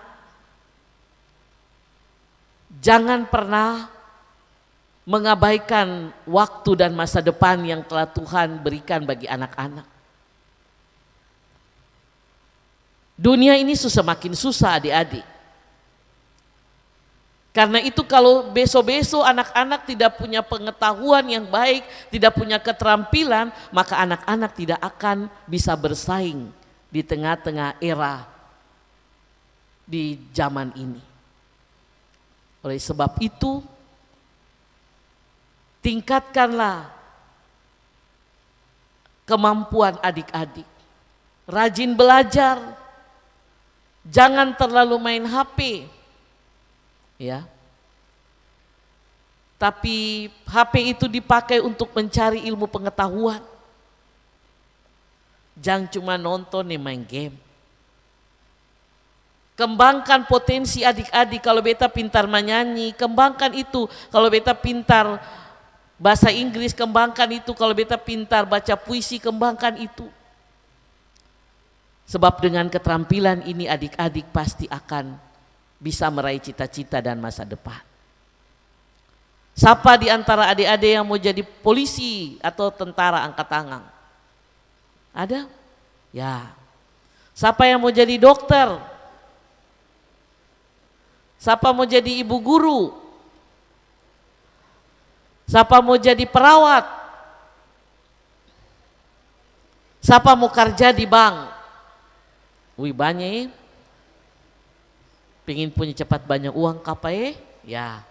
jangan pernah mengabaikan waktu dan masa depan yang telah Tuhan berikan bagi anak-anak. Dunia ini semakin susah adik-adik. Karena itu kalau besok-besok anak-anak tidak punya pengetahuan yang baik, tidak punya keterampilan, maka anak-anak tidak akan bisa bersaing di tengah-tengah era di zaman ini. Oleh sebab itu, tingkatkanlah kemampuan adik-adik. Rajin belajar. Jangan terlalu main HP. Ya. Tapi HP itu dipakai untuk mencari ilmu pengetahuan. Jangan cuma nonton nih main game. Kembangkan potensi adik-adik. Kalau beta pintar menyanyi, kembangkan itu. Kalau beta pintar bahasa Inggris, kembangkan itu. Kalau beta pintar baca puisi, kembangkan itu. Sebab dengan keterampilan ini adik-adik pasti akan bisa meraih cita-cita dan masa depan. Siapa di antara adik-adik yang mau jadi polisi atau tentara angkat tangan? Ada? Ya. Siapa yang mau jadi dokter? Siapa mau jadi ibu guru? Siapa mau jadi perawat? Siapa mau kerja di bank? Wih banyak, pingin punya cepat banyak uang kapai? Ya.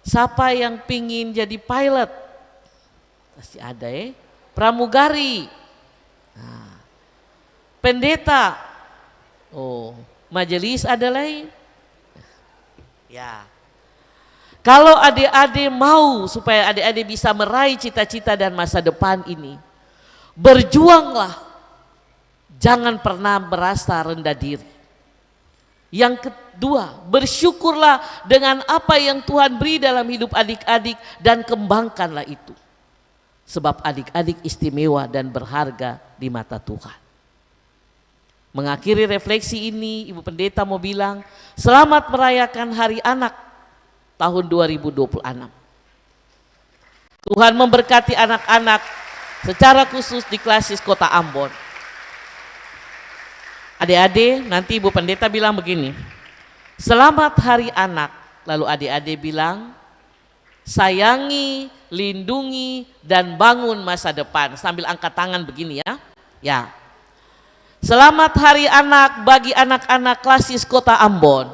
Siapa yang pingin jadi pilot? Pasti ada pramugari. Nah. Pendeta. Oh, majelis ada lain. Ya. Kalau adik-adik mau supaya adik-adik bisa meraih cita-cita dan masa depan ini, berjuanglah. Jangan pernah merasa rendah diri. Yang kedua, bersyukurlah dengan apa yang Tuhan beri dalam hidup adik-adik dan kembangkanlah itu. Sebab adik-adik istimewa dan berharga di mata Tuhan. Mengakhiri refleksi ini, Ibu Pendeta mau bilang, selamat merayakan Hari Anak tahun 2026. Tuhan memberkati anak-anak secara khusus di Klasis Kota Ambon. Adik-adik, nanti Ibu Pendeta bilang begini, selamat Hari Anak. Lalu adik-adik bilang, sayangi, lindungi, dan bangun masa depan. Sambil angkat tangan begini ya. Ya. Selamat Hari Anak bagi anak-anak Klasis Kota Ambon.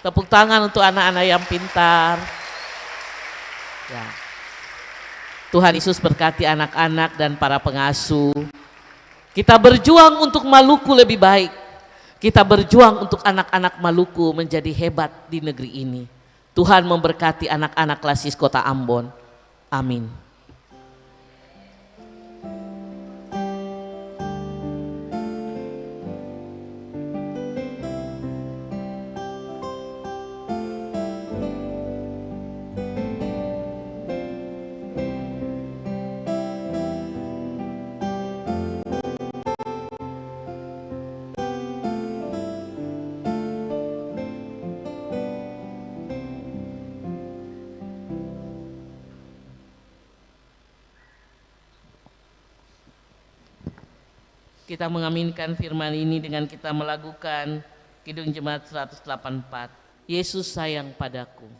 Tepuk tangan untuk anak-anak yang pintar. Ya. Tuhan Yesus berkati anak-anak dan para pengasuh. Kita berjuang untuk Maluku lebih baik. Kita berjuang untuk anak-anak Maluku menjadi hebat di negeri ini. Tuhan memberkati anak-anak Klasis Kota Ambon. Amin. Kita mengaminkan firman ini dengan kita melakukan Kidung Jemaat 184. Yesus sayang padaku.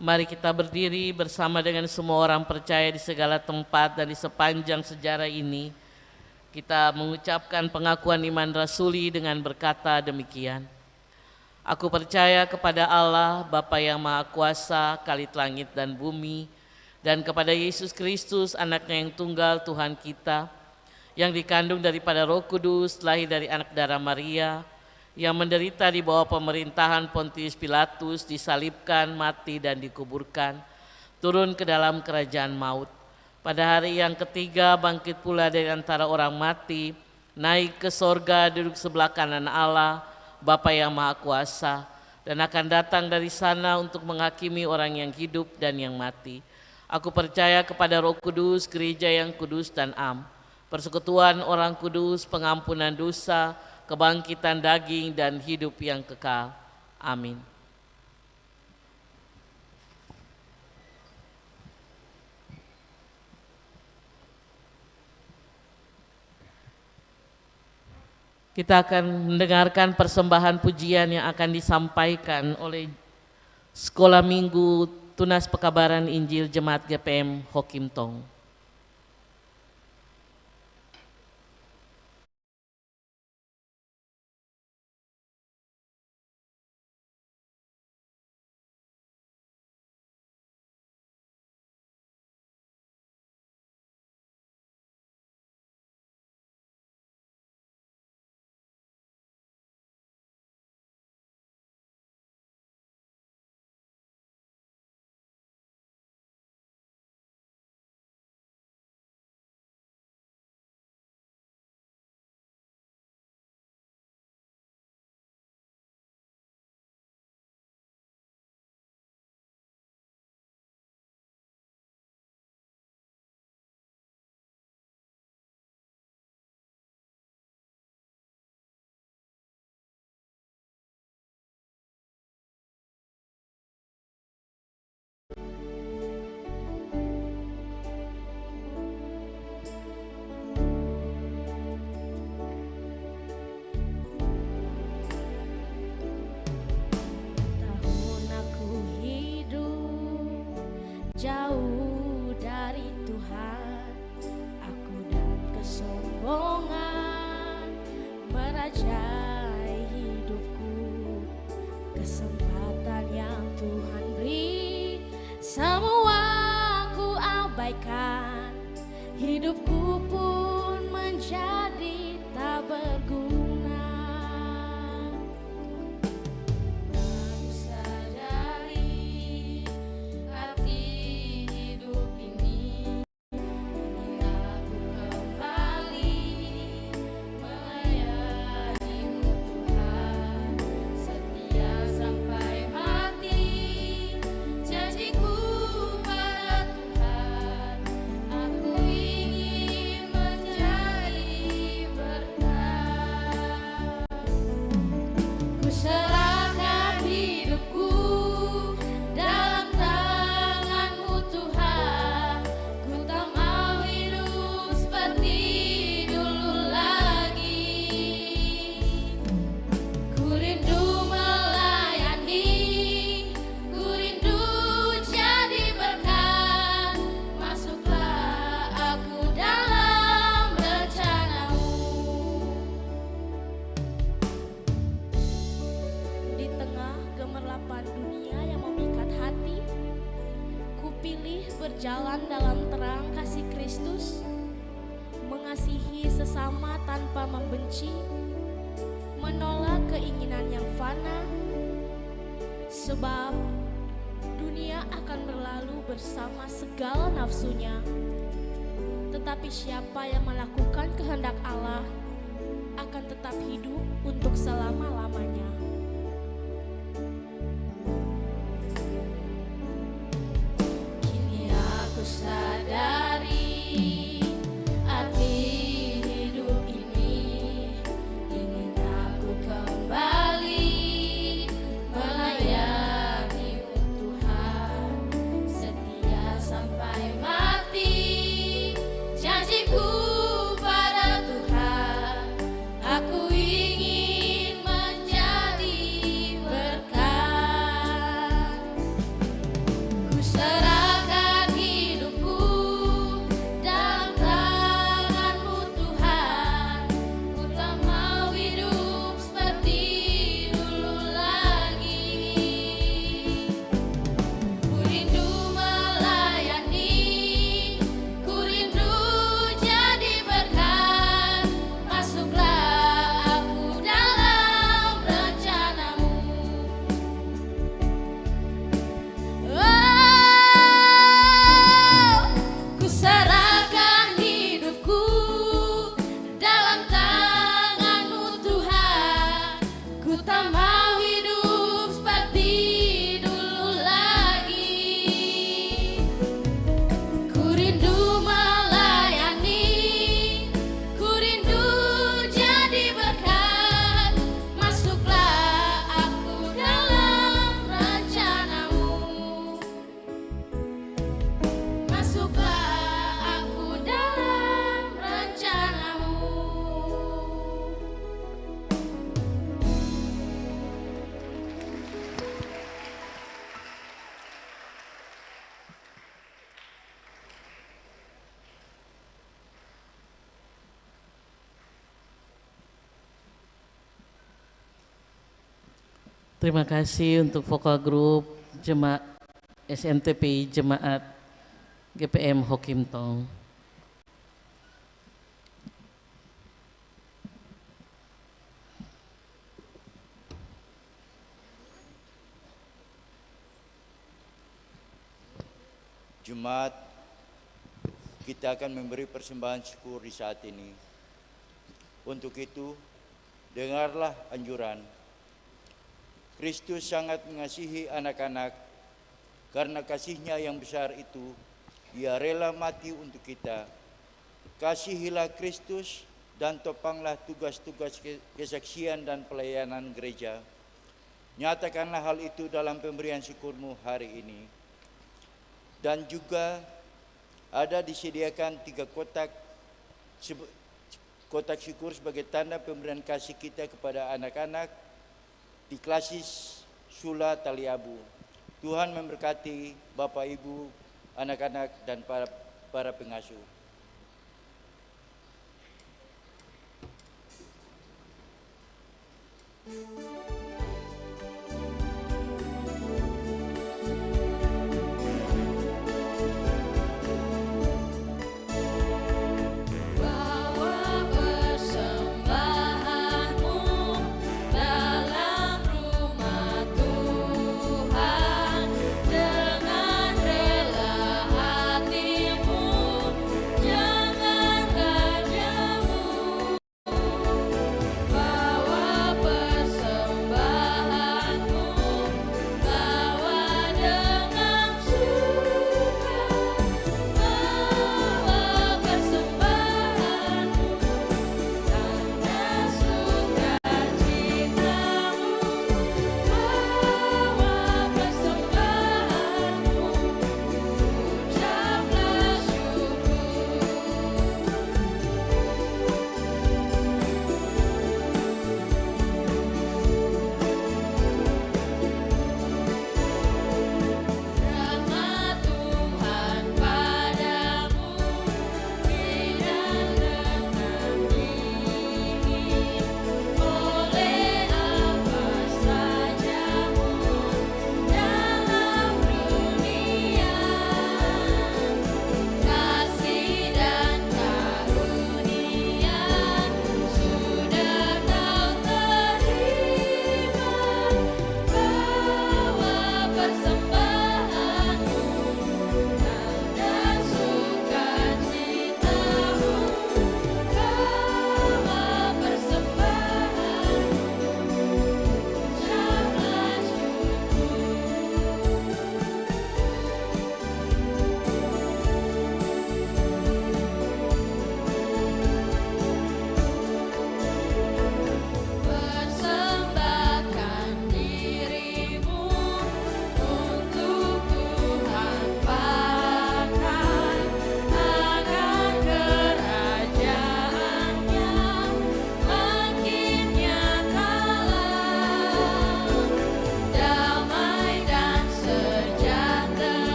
Mari kita berdiri bersama dengan semua orang percaya di segala tempat dan di sepanjang sejarah ini. Kita mengucapkan pengakuan iman rasuli dengan berkata demikian. Aku percaya kepada Allah, Bapa yang Maha Kuasa, Khalid langit dan bumi, dan kepada Yesus Kristus, anaknya yang tunggal Tuhan kita, yang dikandung daripada Roh Kudus, lahir dari anak darah Maria, yang menderita di bawah pemerintahan Pontius Pilatus, disalibkan, mati dan dikuburkan, turun ke dalam kerajaan maut. Pada hari yang ketiga bangkit pula dari antara orang mati, naik ke sorga, duduk sebelah kanan Allah, Bapa yang Maha Kuasa, dan akan datang dari sana untuk menghakimi orang yang hidup dan yang mati. Aku percaya kepada Roh Kudus, gereja yang kudus dan am, persekutuan orang kudus, pengampunan dosa, kebangkitan daging dan hidup yang kekal. Amin. Kita akan mendengarkan persembahan pujian yang akan disampaikan oleh Sekolah Minggu Tunas Pekabaran Injil Jemaat GPM Hokim Tong. Jauh dari Tuhan, aku dan kesombongan merajai hidupku. Kesempatan yang Tuhan beri, semua ku abaikan. Hidupku pun menjadi tak berguna. Berjalan dalam terang kasih Kristus, mengasihi sesama tanpa membenci, menolak keinginan yang fana, sebab dunia akan berlalu bersama segala nafsunya. Tetapi siapa yang melakukan kehendak Allah akan tetap hidup untuk selama-lamanya. Sadari arti hidup ini, ingin aku kembali melayani Tuhan, setia sampai mati. Janjiku pada Tuhan, aku ingin menjadi Terima kasih untuk vokal grup Jemaat SNTPI Jemaat GPM Hokimtong. Jemaat, kita akan memberi persembahan syukur di saat ini. Untuk itu, dengarlah anjuran. Kristus sangat mengasihi anak-anak, karena kasih-Nya yang besar itu, Ia rela mati untuk kita. Kasihilah Kristus dan topanglah tugas-tugas kesaksian dan pelayanan gereja. Nyatakanlah hal itu dalam pemberian syukurmu hari ini. Dan juga ada disediakan 3 kotak syukur sebagai tanda pemberian kasih kita kepada anak-anak di klasis Sula Taliabu. Tuhan memberkati Bapak Ibu, anak-anak dan para pengasuh. Bawa persembahanmu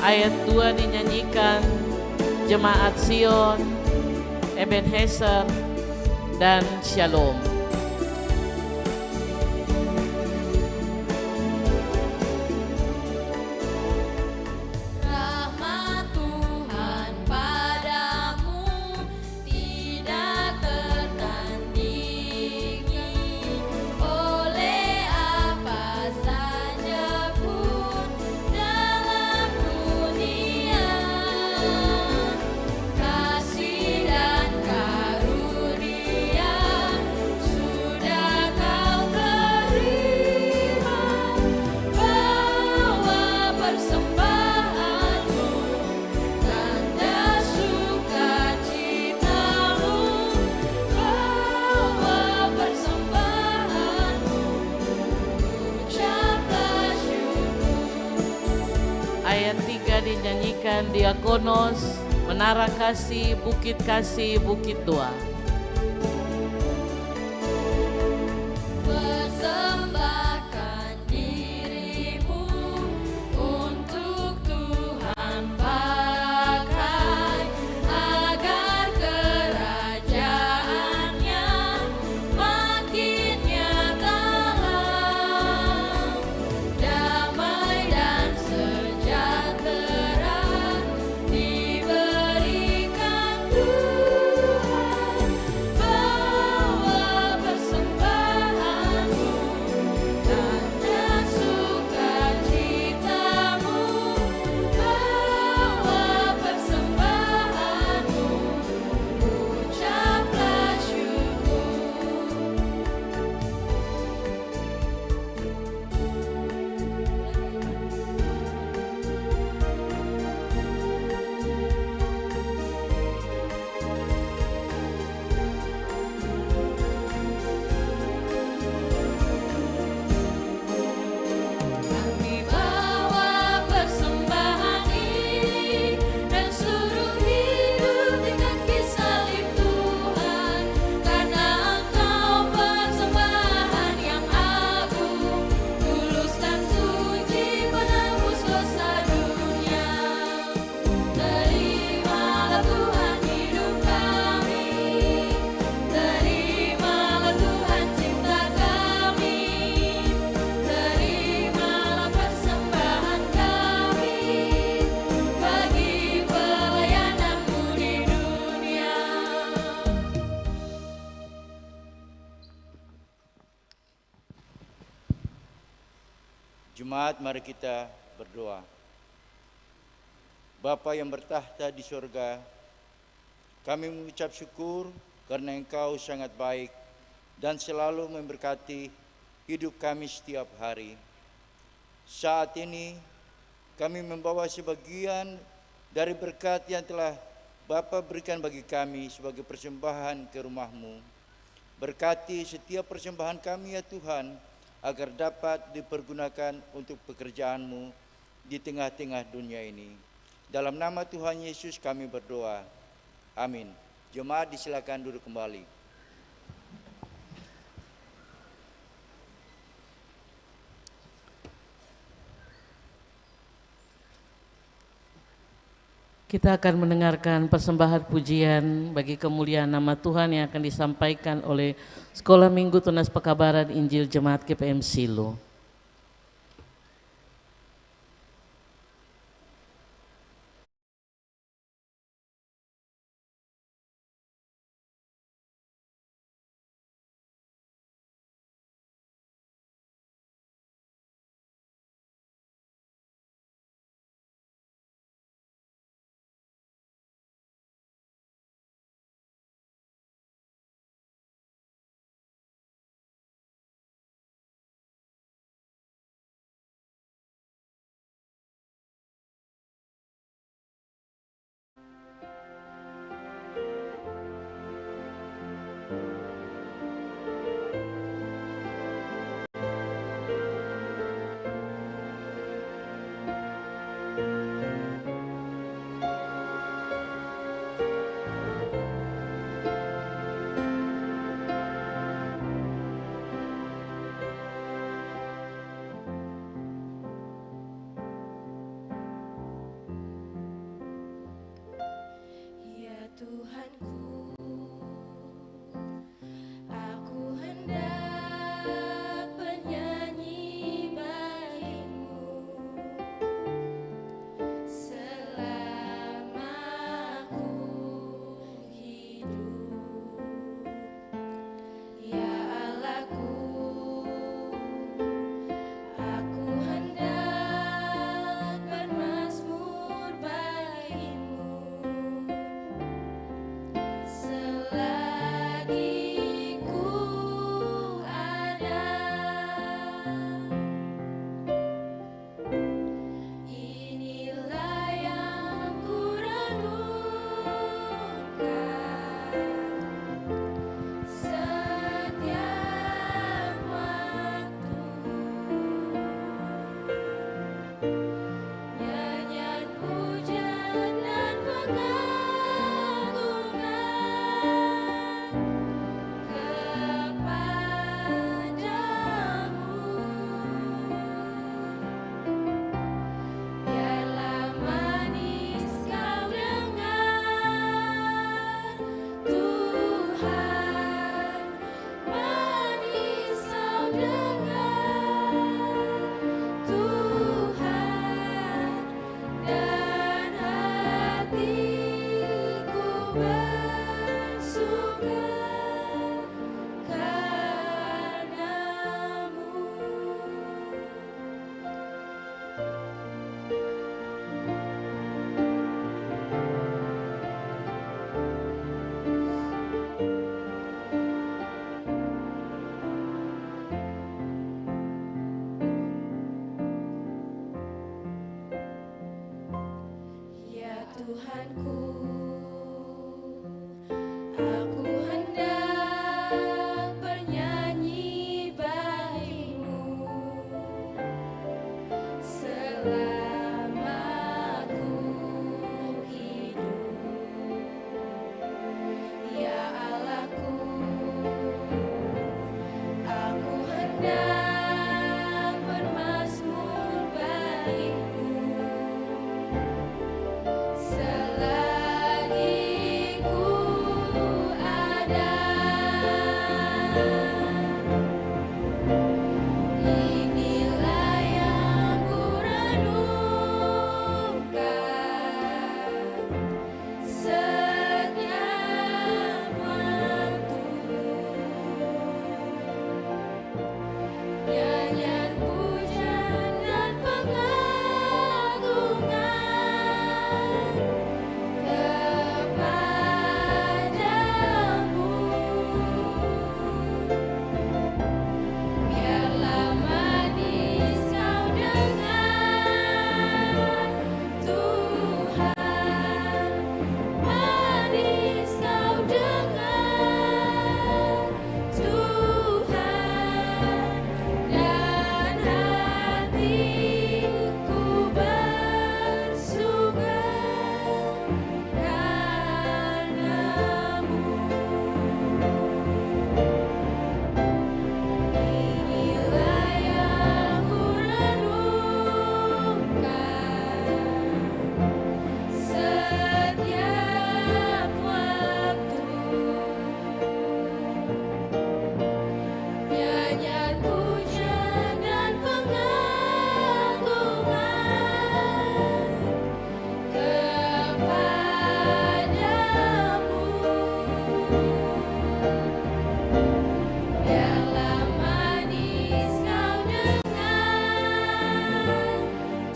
Ayat 2 dinyanyikan Jemaat Sion, Ebenezer, dan Shalom. Rahmat Tuhan padamu tidak tertandingi, oleh apa saja pun dalam dunia. Kasih dan karunia sudah kau terima, bawa persembahanmu, tanda sukacitamu, bawa persembahanmu, ucaplah syukur. Ayat 3 dinyanyikan Diakonos, Menara Kasih, Bukit Dua. Persembahkan dirimu untuk Tuhan pakai, agar kerajaannya makin nyatalah. Damai dan sejahtera diberikan Tuhan, bawa persembahanmu, tanda sukacitamu, bawa persembahanmu, ucaplah syukur. Kami bawa persembahan ini dan suruh hidup dengan kisah Tuhan, karena Engkau persembahan yang agung, tulus dan suci penebus dosa dunia. Terimalah Tuhan hidup kami, terimalah Tuhan cinta kami, terimalah persembahan kami bagi pelayananmu di dunia. Jemaat, mari kita berdoa. Bapa yang bertahta di surga, kami mengucap syukur karena Engkau sangat baik dan selalu memberkati hidup kami setiap hari. Saat ini kami membawa sebagian dari berkat yang telah Bapa berikan bagi kami sebagai persembahan ke rumah-Mu. Berkati setiap persembahan kami ya Tuhan, agar dapat dipergunakan untuk pekerjaan-Mu di tengah-tengah dunia ini. Dalam nama Tuhan Yesus kami berdoa. Amin. Jemaat disilakan duduk kembali. Kita akan mendengarkan persembahan pujian bagi kemuliaan nama Tuhan yang akan disampaikan oleh Sekolah Minggu Tunas Pekabaran Injil Jemaat GPM Silo. Tuhanku, aku hendak bernyanyi bagimu selama aku hidup. Ya Allahku, aku hendak bermazmur bagimu selagi ku ada. Inilah yang ku renungkan setiap waktu. Nyanyian pujian dan pengagungan kepadamu. Biarlah manis kau dengar Tuhan, manis kau dengar Tuhan, dan hatiku bersuka karena-Mu. Inilah yang ku renungkan setiap waktu. Nyanyian pujian dan pengagungan kepadamu. Biarlah manis kau dengar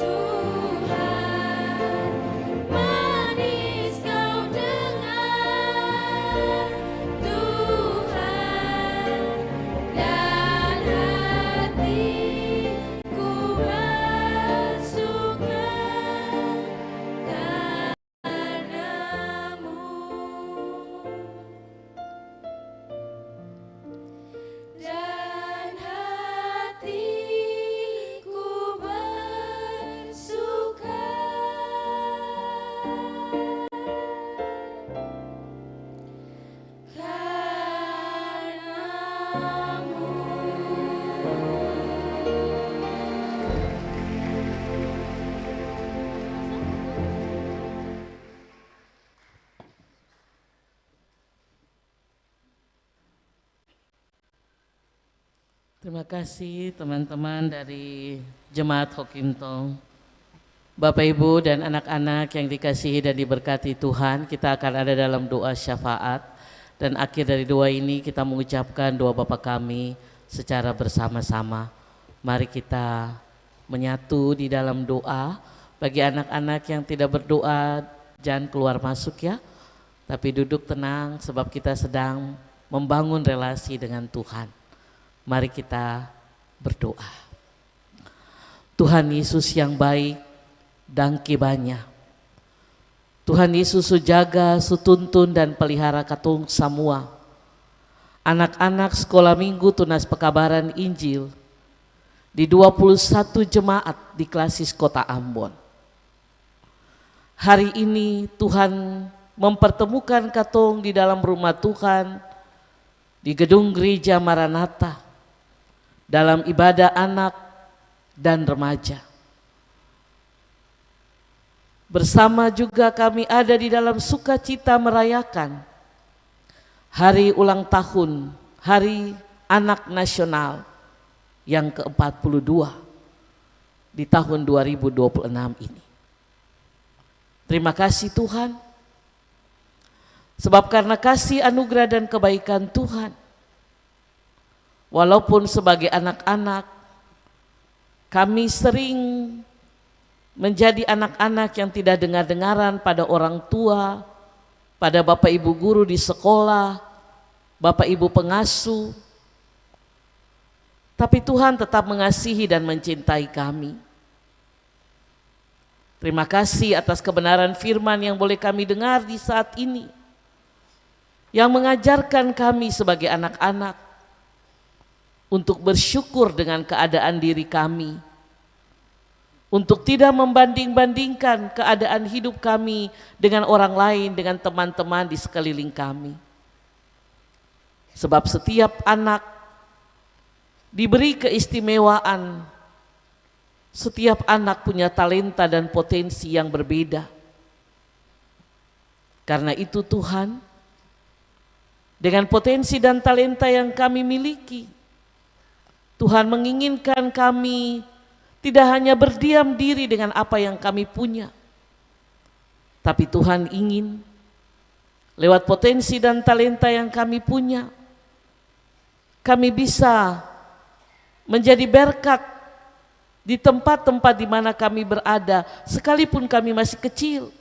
Tuhan, manis kau dengar Tuhan, dan hatiku bersuka karena-Mu. Dan hatiku bersuka Terima kasih teman-teman dari Jemaat Hokintong. Bapak Ibu dan anak-anak yang dikasihi dan diberkati Tuhan, kita akan ada dalam doa syafaat. Dan akhir dari doa ini kita mengucapkan doa Bapa kami secara bersama-sama. Mari kita menyatu di dalam doa. Bagi anak-anak yang tidak berdoa, jangan keluar masuk ya. Tapi duduk tenang sebab kita sedang membangun relasi dengan Tuhan. Mari kita berdoa. Tuhan Yesus yang baik dan kibanya. Tuhan Yesus sujaga, sutuntun dan pelihara katong semua. Anak-anak sekolah minggu tunas pekabaran Injil di 21 jemaat di Klasis Kota Ambon. Hari ini Tuhan mempertemukan katong di dalam rumah Tuhan di gedung gereja Maranatha dalam ibadah anak dan remaja. Bersama juga kami ada di dalam sukacita merayakan hari ulang tahun Hari Anak Nasional yang ke-42 di tahun 2026 ini. Terima kasih Tuhan, sebab karena kasih anugerah dan kebaikan Tuhan, walaupun sebagai anak-anak kami sering menjadi anak-anak yang tidak dengar-dengaran pada orang tua, pada bapak ibu guru di sekolah, bapak ibu pengasuh, tapi Tuhan tetap mengasihi dan mencintai kami. Terima kasih atas kebenaran firman yang boleh kami dengar di saat ini, yang mengajarkan kami sebagai anak-anak untuk bersyukur dengan keadaan diri kami, untuk tidak membanding-bandingkan keadaan hidup kami dengan orang lain, dengan teman-teman di sekeliling kami. Sebab setiap anak diberi keistimewaan, setiap anak punya talenta dan potensi yang berbeda. Karena itu Tuhan, dengan potensi dan talenta yang kami miliki, Tuhan menginginkan kami tidak hanya berdiam diri dengan apa yang kami punya, tapi Tuhan ingin lewat potensi dan talenta yang kami punya, kami bisa menjadi berkat di tempat-tempat di mana kami berada, sekalipun kami masih kecil.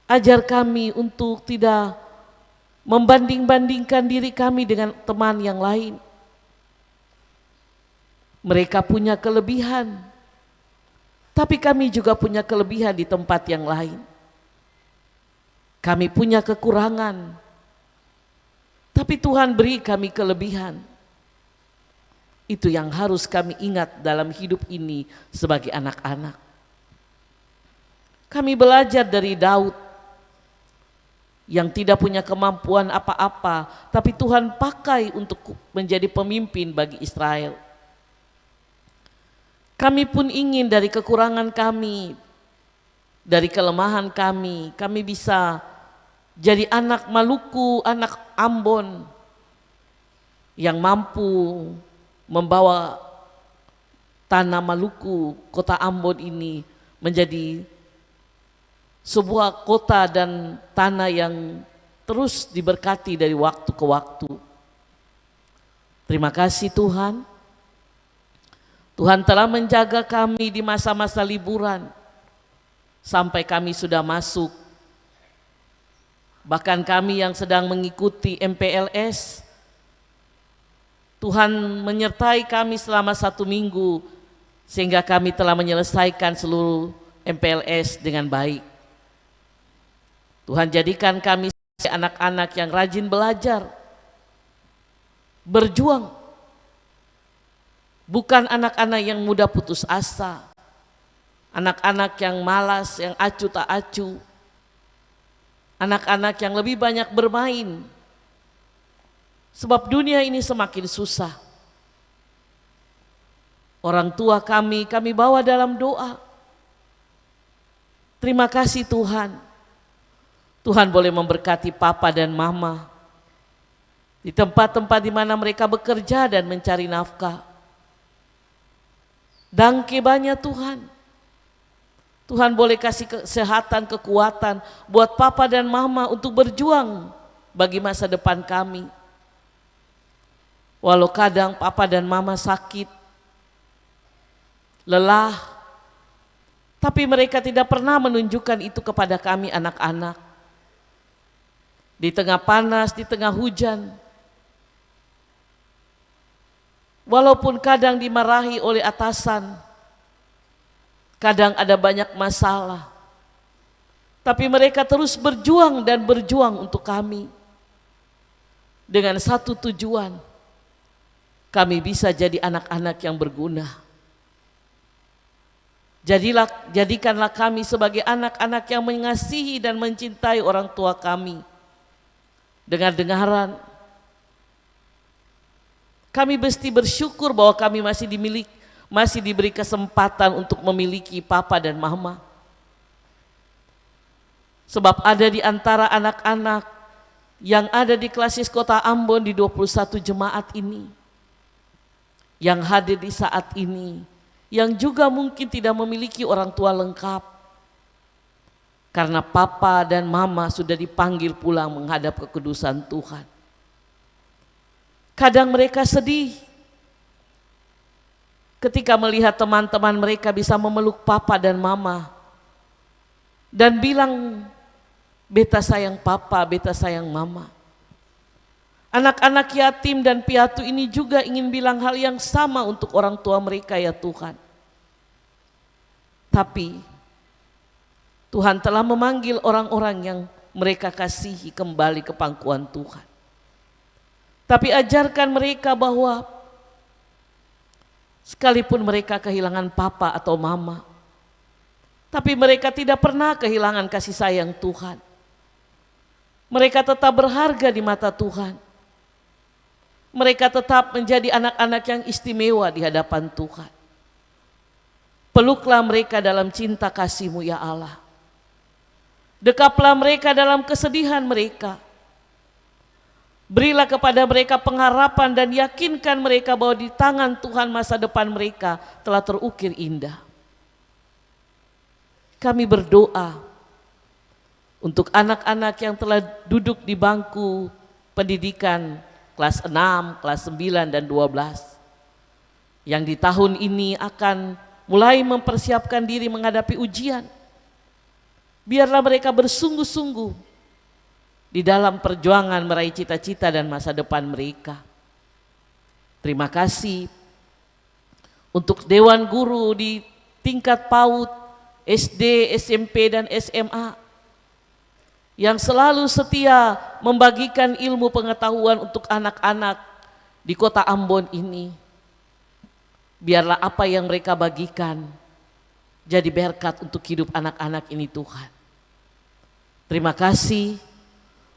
Ajar kami untuk tidak membanding-bandingkan diri kami dengan teman yang lain. Mereka punya kelebihan, tapi kami juga punya kelebihan di tempat yang lain. Kami punya kekurangan, tapi Tuhan beri kami kelebihan. Itu yang harus kami ingat dalam hidup ini sebagai anak-anak. Kami belajar dari Daud yang tidak punya kemampuan apa-apa, tapi Tuhan pakai untuk menjadi pemimpin bagi Israel. Kami pun ingin dari kekurangan kami, dari kelemahan kami bisa jadi anak Maluku, anak Ambon yang mampu membawa tanah Maluku, kota Ambon ini menjadi sebuah kota dan tanah yang terus diberkati dari waktu ke waktu. Terima kasih Tuhan. Tuhan telah menjaga kami di masa-masa liburan sampai kami sudah masuk. Bahkan kami yang sedang mengikuti MPLS, Tuhan menyertai kami selama 1 minggu sehingga kami telah menyelesaikan seluruh MPLS dengan baik. Tuhan jadikan kami anak-anak yang rajin belajar, berjuang. Bukan anak-anak yang mudah putus asa, anak-anak yang malas, yang acuh tak acuh, anak-anak yang lebih banyak bermain. Sebab dunia ini semakin susah. Orang tua kami bawa dalam doa. Terima kasih Tuhan. Tuhan boleh memberkati papa dan mama di tempat-tempat di mana mereka bekerja dan mencari nafkah. Dangke banyak Tuhan. Tuhan boleh kasih kesehatan, kekuatan buat papa dan mama untuk berjuang bagi masa depan kami. Walau kadang papa dan mama sakit, lelah, tapi mereka tidak pernah menunjukkan itu kepada kami anak-anak. Di tengah panas, di tengah hujan, walaupun kadang dimarahi oleh atasan, kadang ada banyak masalah, tapi mereka terus berjuang dan berjuang untuk kami dengan satu tujuan. Kami bisa jadi anak-anak yang berguna. Jadikanlah kami sebagai anak-anak yang mengasihi dan mencintai orang tua kami. Dengar-dengaran, kami mesti bersyukur bahwa kami masih diberi kesempatan untuk memiliki papa dan mama. Sebab ada di antara anak-anak yang ada di Klasis Kota Ambon di 21 jemaat ini, yang hadir di saat ini, yang juga mungkin tidak memiliki orang tua lengkap, karena papa dan mama sudah dipanggil pulang menghadap kekudusan Tuhan. Kadang mereka sedih ketika melihat teman-teman mereka bisa memeluk papa dan mama dan bilang, beta sayang papa, beta sayang mama. Anak-anak yatim dan piatu ini juga ingin bilang hal yang sama untuk orang tua mereka, ya Tuhan. Tapi Tuhan telah memanggil orang-orang yang mereka kasihi kembali ke pangkuan Tuhan. Tapi ajarkan mereka bahwa sekalipun mereka kehilangan papa atau mama, tapi mereka tidak pernah kehilangan kasih sayang Tuhan. Mereka tetap berharga di mata Tuhan. Mereka tetap menjadi anak-anak yang istimewa di hadapan Tuhan. Peluklah mereka dalam cinta kasih-Mu ya Allah. Dekaplah mereka dalam kesedihan mereka. Berilah kepada mereka pengharapan dan yakinkan mereka bahwa di tangan Tuhan masa depan mereka telah terukir indah. Kami berdoa untuk anak-anak yang telah duduk di bangku pendidikan kelas 6, kelas 9, dan 12. Yang di tahun ini akan mulai mempersiapkan diri menghadapi ujian. Biarlah mereka bersungguh-sungguh di dalam perjuangan meraih cita-cita dan masa depan mereka. Terima kasih untuk Dewan Guru di tingkat PAUD, SD, SMP, dan SMA yang selalu setia membagikan ilmu pengetahuan untuk anak-anak di kota Ambon ini. Biarlah apa yang mereka bagikan jadi berkat untuk hidup anak-anak ini Tuhan. Terima kasih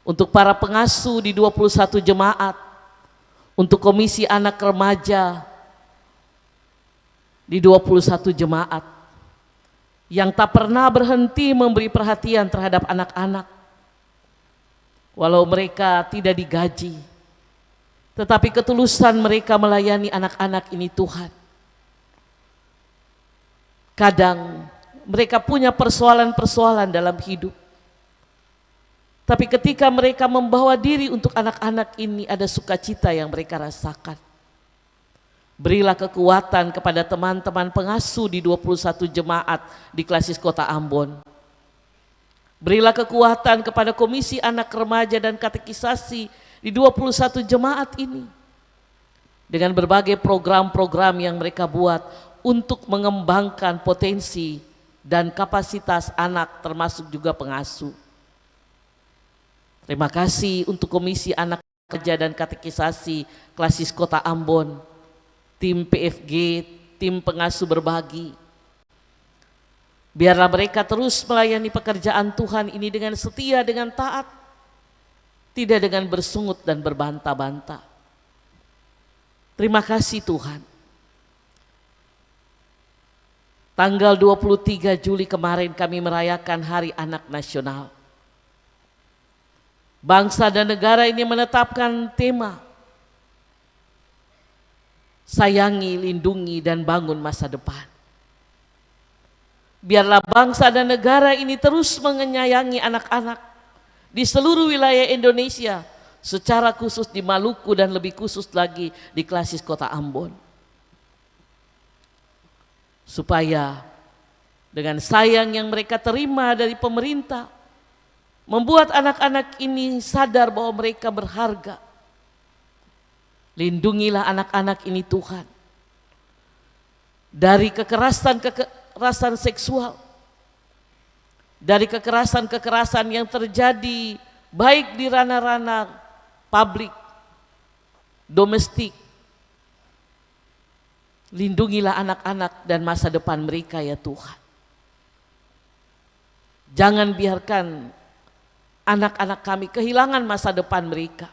untuk para pengasuh di 21 jemaat, untuk komisi anak remaja di 21 jemaat yang tak pernah berhenti memberi perhatian terhadap anak-anak. Walau mereka tidak digaji, tetapi ketulusan mereka melayani anak-anak ini Tuhan. Kadang mereka punya persoalan-persoalan dalam hidup. Tapi ketika mereka membawa diri untuk anak-anak ini, ada sukacita yang mereka rasakan. Berilah kekuatan kepada teman-teman pengasuh di 21 jemaat di Klasis Kota Ambon. Berilah kekuatan kepada komisi anak remaja dan katekisasi di 21 jemaat ini. Dengan berbagai program-program yang mereka buat untuk mengembangkan potensi dan kapasitas anak termasuk juga pengasuh. Terima kasih untuk komisi anak remaja dan katekisasi Klasis Kota Ambon, tim PFG, tim pengasuh berbagi. Biarlah mereka terus melayani pekerjaan Tuhan ini dengan setia, dengan taat, tidak dengan bersungut dan berbantah-bantah. Terima kasih Tuhan. Tanggal 23 Juli kemarin kami merayakan Hari Anak Nasional. Bangsa dan negara ini menetapkan tema sayangi, lindungi, dan bangun masa depan. Biarlah bangsa dan negara ini terus menyayangi anak-anak di seluruh wilayah Indonesia, secara khusus di Maluku dan lebih khusus lagi di Klasis Kota Ambon. Supaya dengan sayang yang mereka terima dari pemerintah, membuat anak-anak ini sadar bahwa mereka berharga. Lindungilah anak-anak ini Tuhan dari kekerasan seksual, dari kekerasan yang terjadi baik di ranah-ranah publik, domestik. Lindungilah anak-anak dan masa depan mereka ya Tuhan. Jangan biarkan anak-anak kami kehilangan masa depan mereka.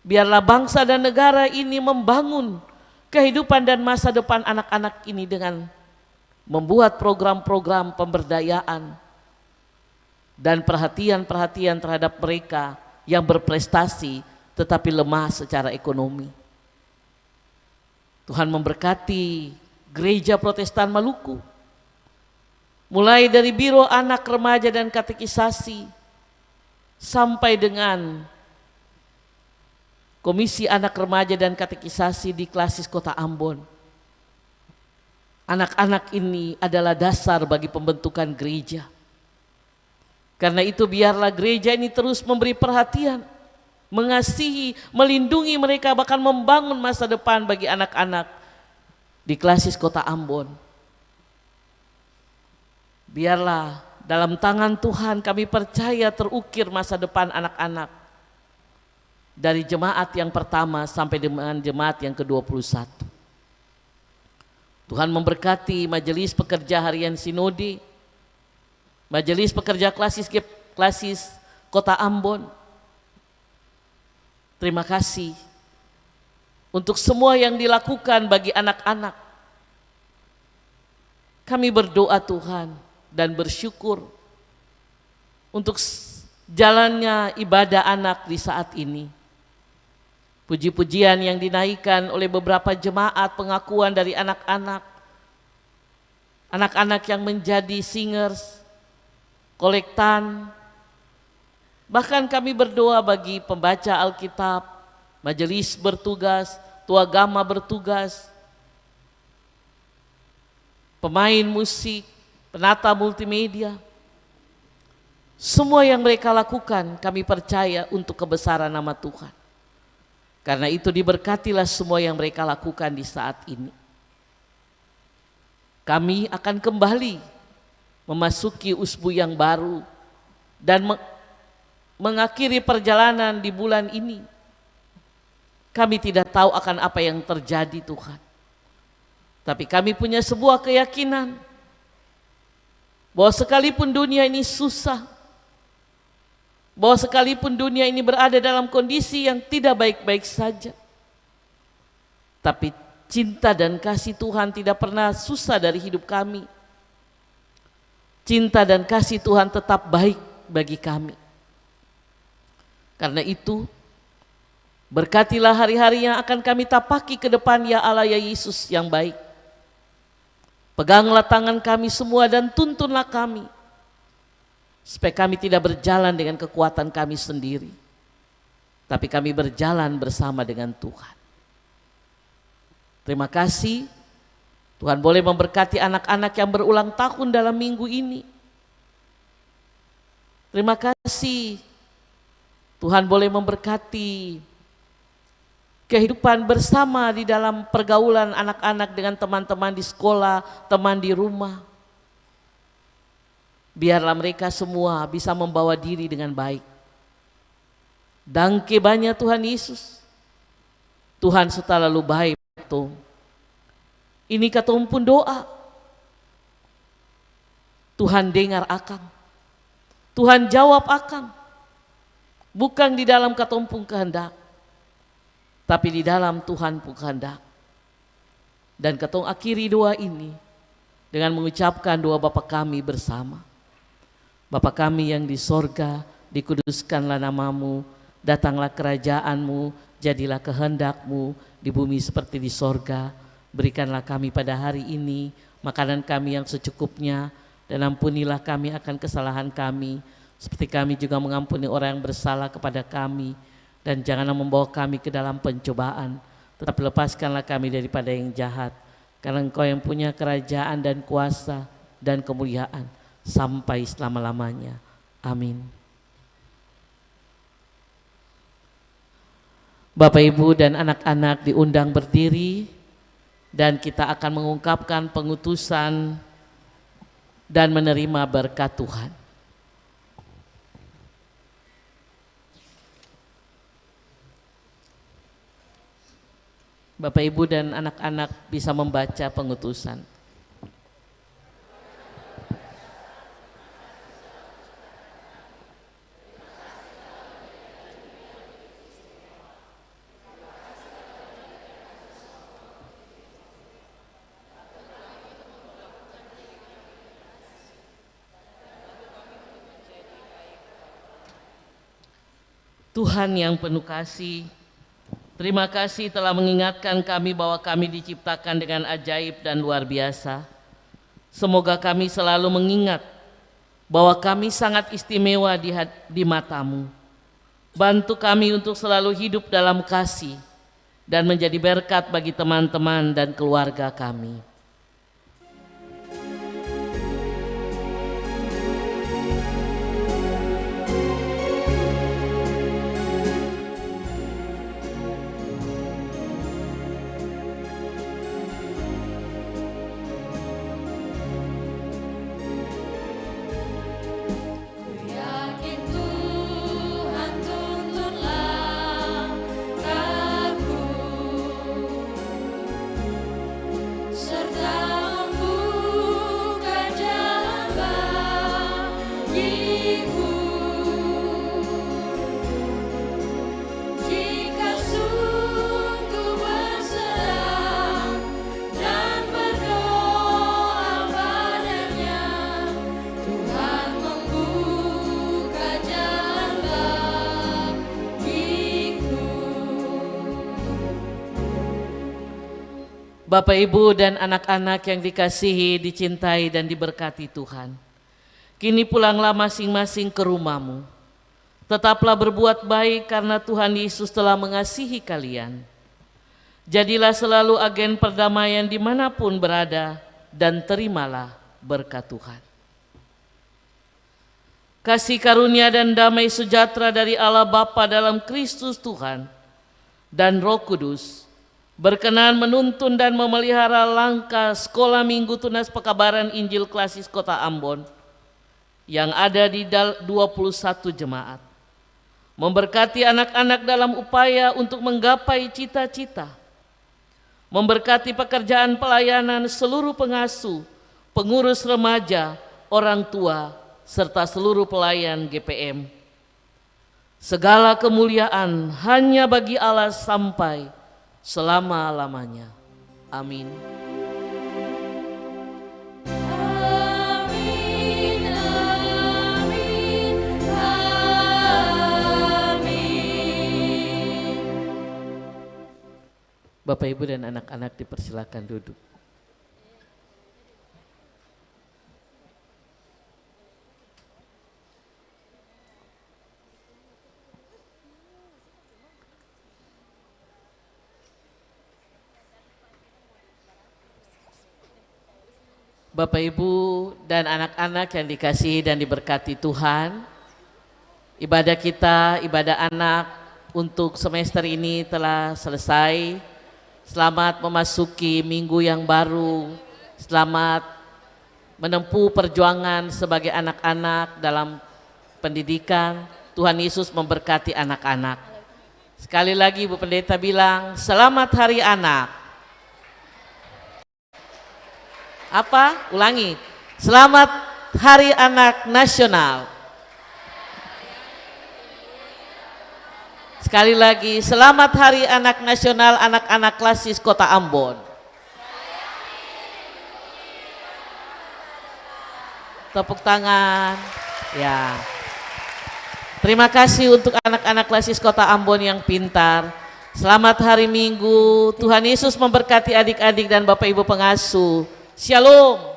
Biarlah bangsa dan negara ini membangun kehidupan dan masa depan anak-anak ini dengan membuat program-program pemberdayaan dan perhatian-perhatian terhadap mereka yang berprestasi tetapi lemah secara ekonomi. Tuhan memberkati Gereja Protestan Maluku, mulai dari Biro Anak Remaja dan Katekisasi sampai dengan Komisi Anak Remaja dan Katekisasi di Klasis Kota Ambon. Anak-anak ini adalah dasar bagi pembentukan gereja. Karena itu biarlah gereja ini terus memberi perhatian, mengasihi, melindungi mereka, bahkan membangun masa depan bagi anak-anak di Klasis Kota Ambon. Biarlah dalam tangan Tuhan kami percaya terukir masa depan anak-anak. Dari jemaat yang pertama sampai dengan jemaat yang ke-21. Tuhan memberkati majelis pekerja harian sinode, majelis pekerja klasis Kota Ambon. Terima kasih untuk semua yang dilakukan bagi anak-anak. Kami berdoa Tuhan dan bersyukur untuk jalannya ibadah anak di saat ini. Puji-pujian yang dinaikkan oleh beberapa jemaat, pengakuan dari anak-anak. Anak-anak yang menjadi singers, kolektan. Bahkan kami berdoa bagi pembaca Alkitab, majelis bertugas, tua gama bertugas, pemain musik, penata multimedia. Semua yang mereka lakukan kami percaya untuk kebesaran nama Tuhan. Karena itu diberkatilah semua yang mereka lakukan di saat ini. Kami akan kembali memasuki usbu yang baru dan mengakhiri perjalanan di bulan ini. Kami tidak tahu akan apa yang terjadi Tuhan. Tapi kami punya sebuah keyakinan bahwa sekalipun dunia ini susah, bahwa sekalipun dunia ini berada dalam kondisi yang tidak baik-baik saja, tapi cinta dan kasih Tuhan tidak pernah susah dari hidup kami. Cinta dan kasih Tuhan tetap baik bagi kami. Karena itu, berkatilah hari-hari yang akan kami tapaki ke depan, ya Allah ya Yesus yang baik. Peganglah tangan kami semua dan tuntunlah kami, supaya kami tidak berjalan dengan kekuatan kami sendiri, tapi kami berjalan bersama dengan Tuhan. Terima kasih Tuhan boleh memberkati anak-anak yang berulang tahun dalam minggu ini. Terima kasih Tuhan boleh memberkati kehidupan bersama di dalam pergaulan anak-anak dengan teman-teman di sekolah, teman di rumah. Biarlah mereka semua bisa membawa diri dengan baik. Dangke banyak Tuhan Yesus. Tuhan selalu baik. Ini katong pun doa. Tuhan dengar akang. Tuhan jawab akang. Bukan di dalam katong pun kehendak, tapi di dalam Tuhan pun kehendak. Dan katong akhiri doa ini dengan mengucapkan doa Bapa kami bersama. Bapa kami yang di sorga, dikuduskanlah namamu, datanglah kerajaanmu, jadilah kehendakmu di bumi seperti di sorga. Berikanlah kami pada hari ini makanan kami yang secukupnya, dan ampunilah kami akan kesalahan kami, seperti kami juga mengampuni orang yang bersalah kepada kami. Dan janganlah membawa kami ke dalam pencobaan, tetapi lepaskanlah kami daripada yang jahat. Karena Engkau yang punya kerajaan dan kuasa dan kemuliaan sampai selama-lamanya. Amin. Bapak, Ibu, dan anak-anak diundang berdiri, dan kita akan mengungkapkan pengutusan dan menerima berkat Tuhan. Bapak, Ibu, dan anak-anak bisa membaca pengutusan. Tuhan yang penuh kasih, terima kasih telah mengingatkan kami bahwa kami diciptakan dengan ajaib dan luar biasa. Semoga kami selalu mengingat bahwa kami sangat istimewa di mata-Mu. Bantu kami untuk selalu hidup dalam kasih dan menjadi berkat bagi teman-teman dan keluarga kami. Bapak, Ibu, dan anak-anak yang dikasihi, dicintai, dan diberkati Tuhan. Kini pulanglah masing-masing ke rumahmu. Tetaplah berbuat baik karena Tuhan Yesus telah mengasihi kalian. Jadilah selalu agen perdamaian dimanapun berada dan terimalah berkat Tuhan. Kasih karunia dan damai sejahtera dari Allah Bapa dalam Kristus Tuhan dan Roh Kudus berkenan menuntun dan memelihara langkah Sekolah Minggu Tunas Pekabaran Injil Klasis Kota Ambon yang ada di 21 jemaat. Memberkati anak-anak dalam upaya untuk menggapai cita-cita. Memberkati pekerjaan pelayanan seluruh pengasuh, pengurus remaja, orang tua, serta seluruh pelayan GPM. Segala kemuliaan hanya bagi Allah sampai selama-lamanya. Amin. Bapak, Ibu, dan anak-anak dipersilakan duduk. Bapak, Ibu, dan anak-anak yang dikasihi dan diberkati Tuhan, ibadah kita, ibadah anak untuk semester ini telah selesai. Selamat memasuki minggu yang baru, selamat menempuh perjuangan sebagai anak-anak dalam pendidikan. Tuhan Yesus memberkati anak-anak. Sekali lagi Bu Pendeta bilang, selamat Hari Anak. Apa? Ulangi. Selamat Hari Anak Nasional. Sekali lagi, selamat Hari Anak Nasional anak-anak Klasis Kota Ambon. Tepuk tangan. Ya. Terima kasih untuk anak-anak Klasis Kota Ambon yang pintar. Selamat hari Minggu. Tuhan Yesus memberkati adik-adik dan Bapak Ibu pengasuh. Shalom.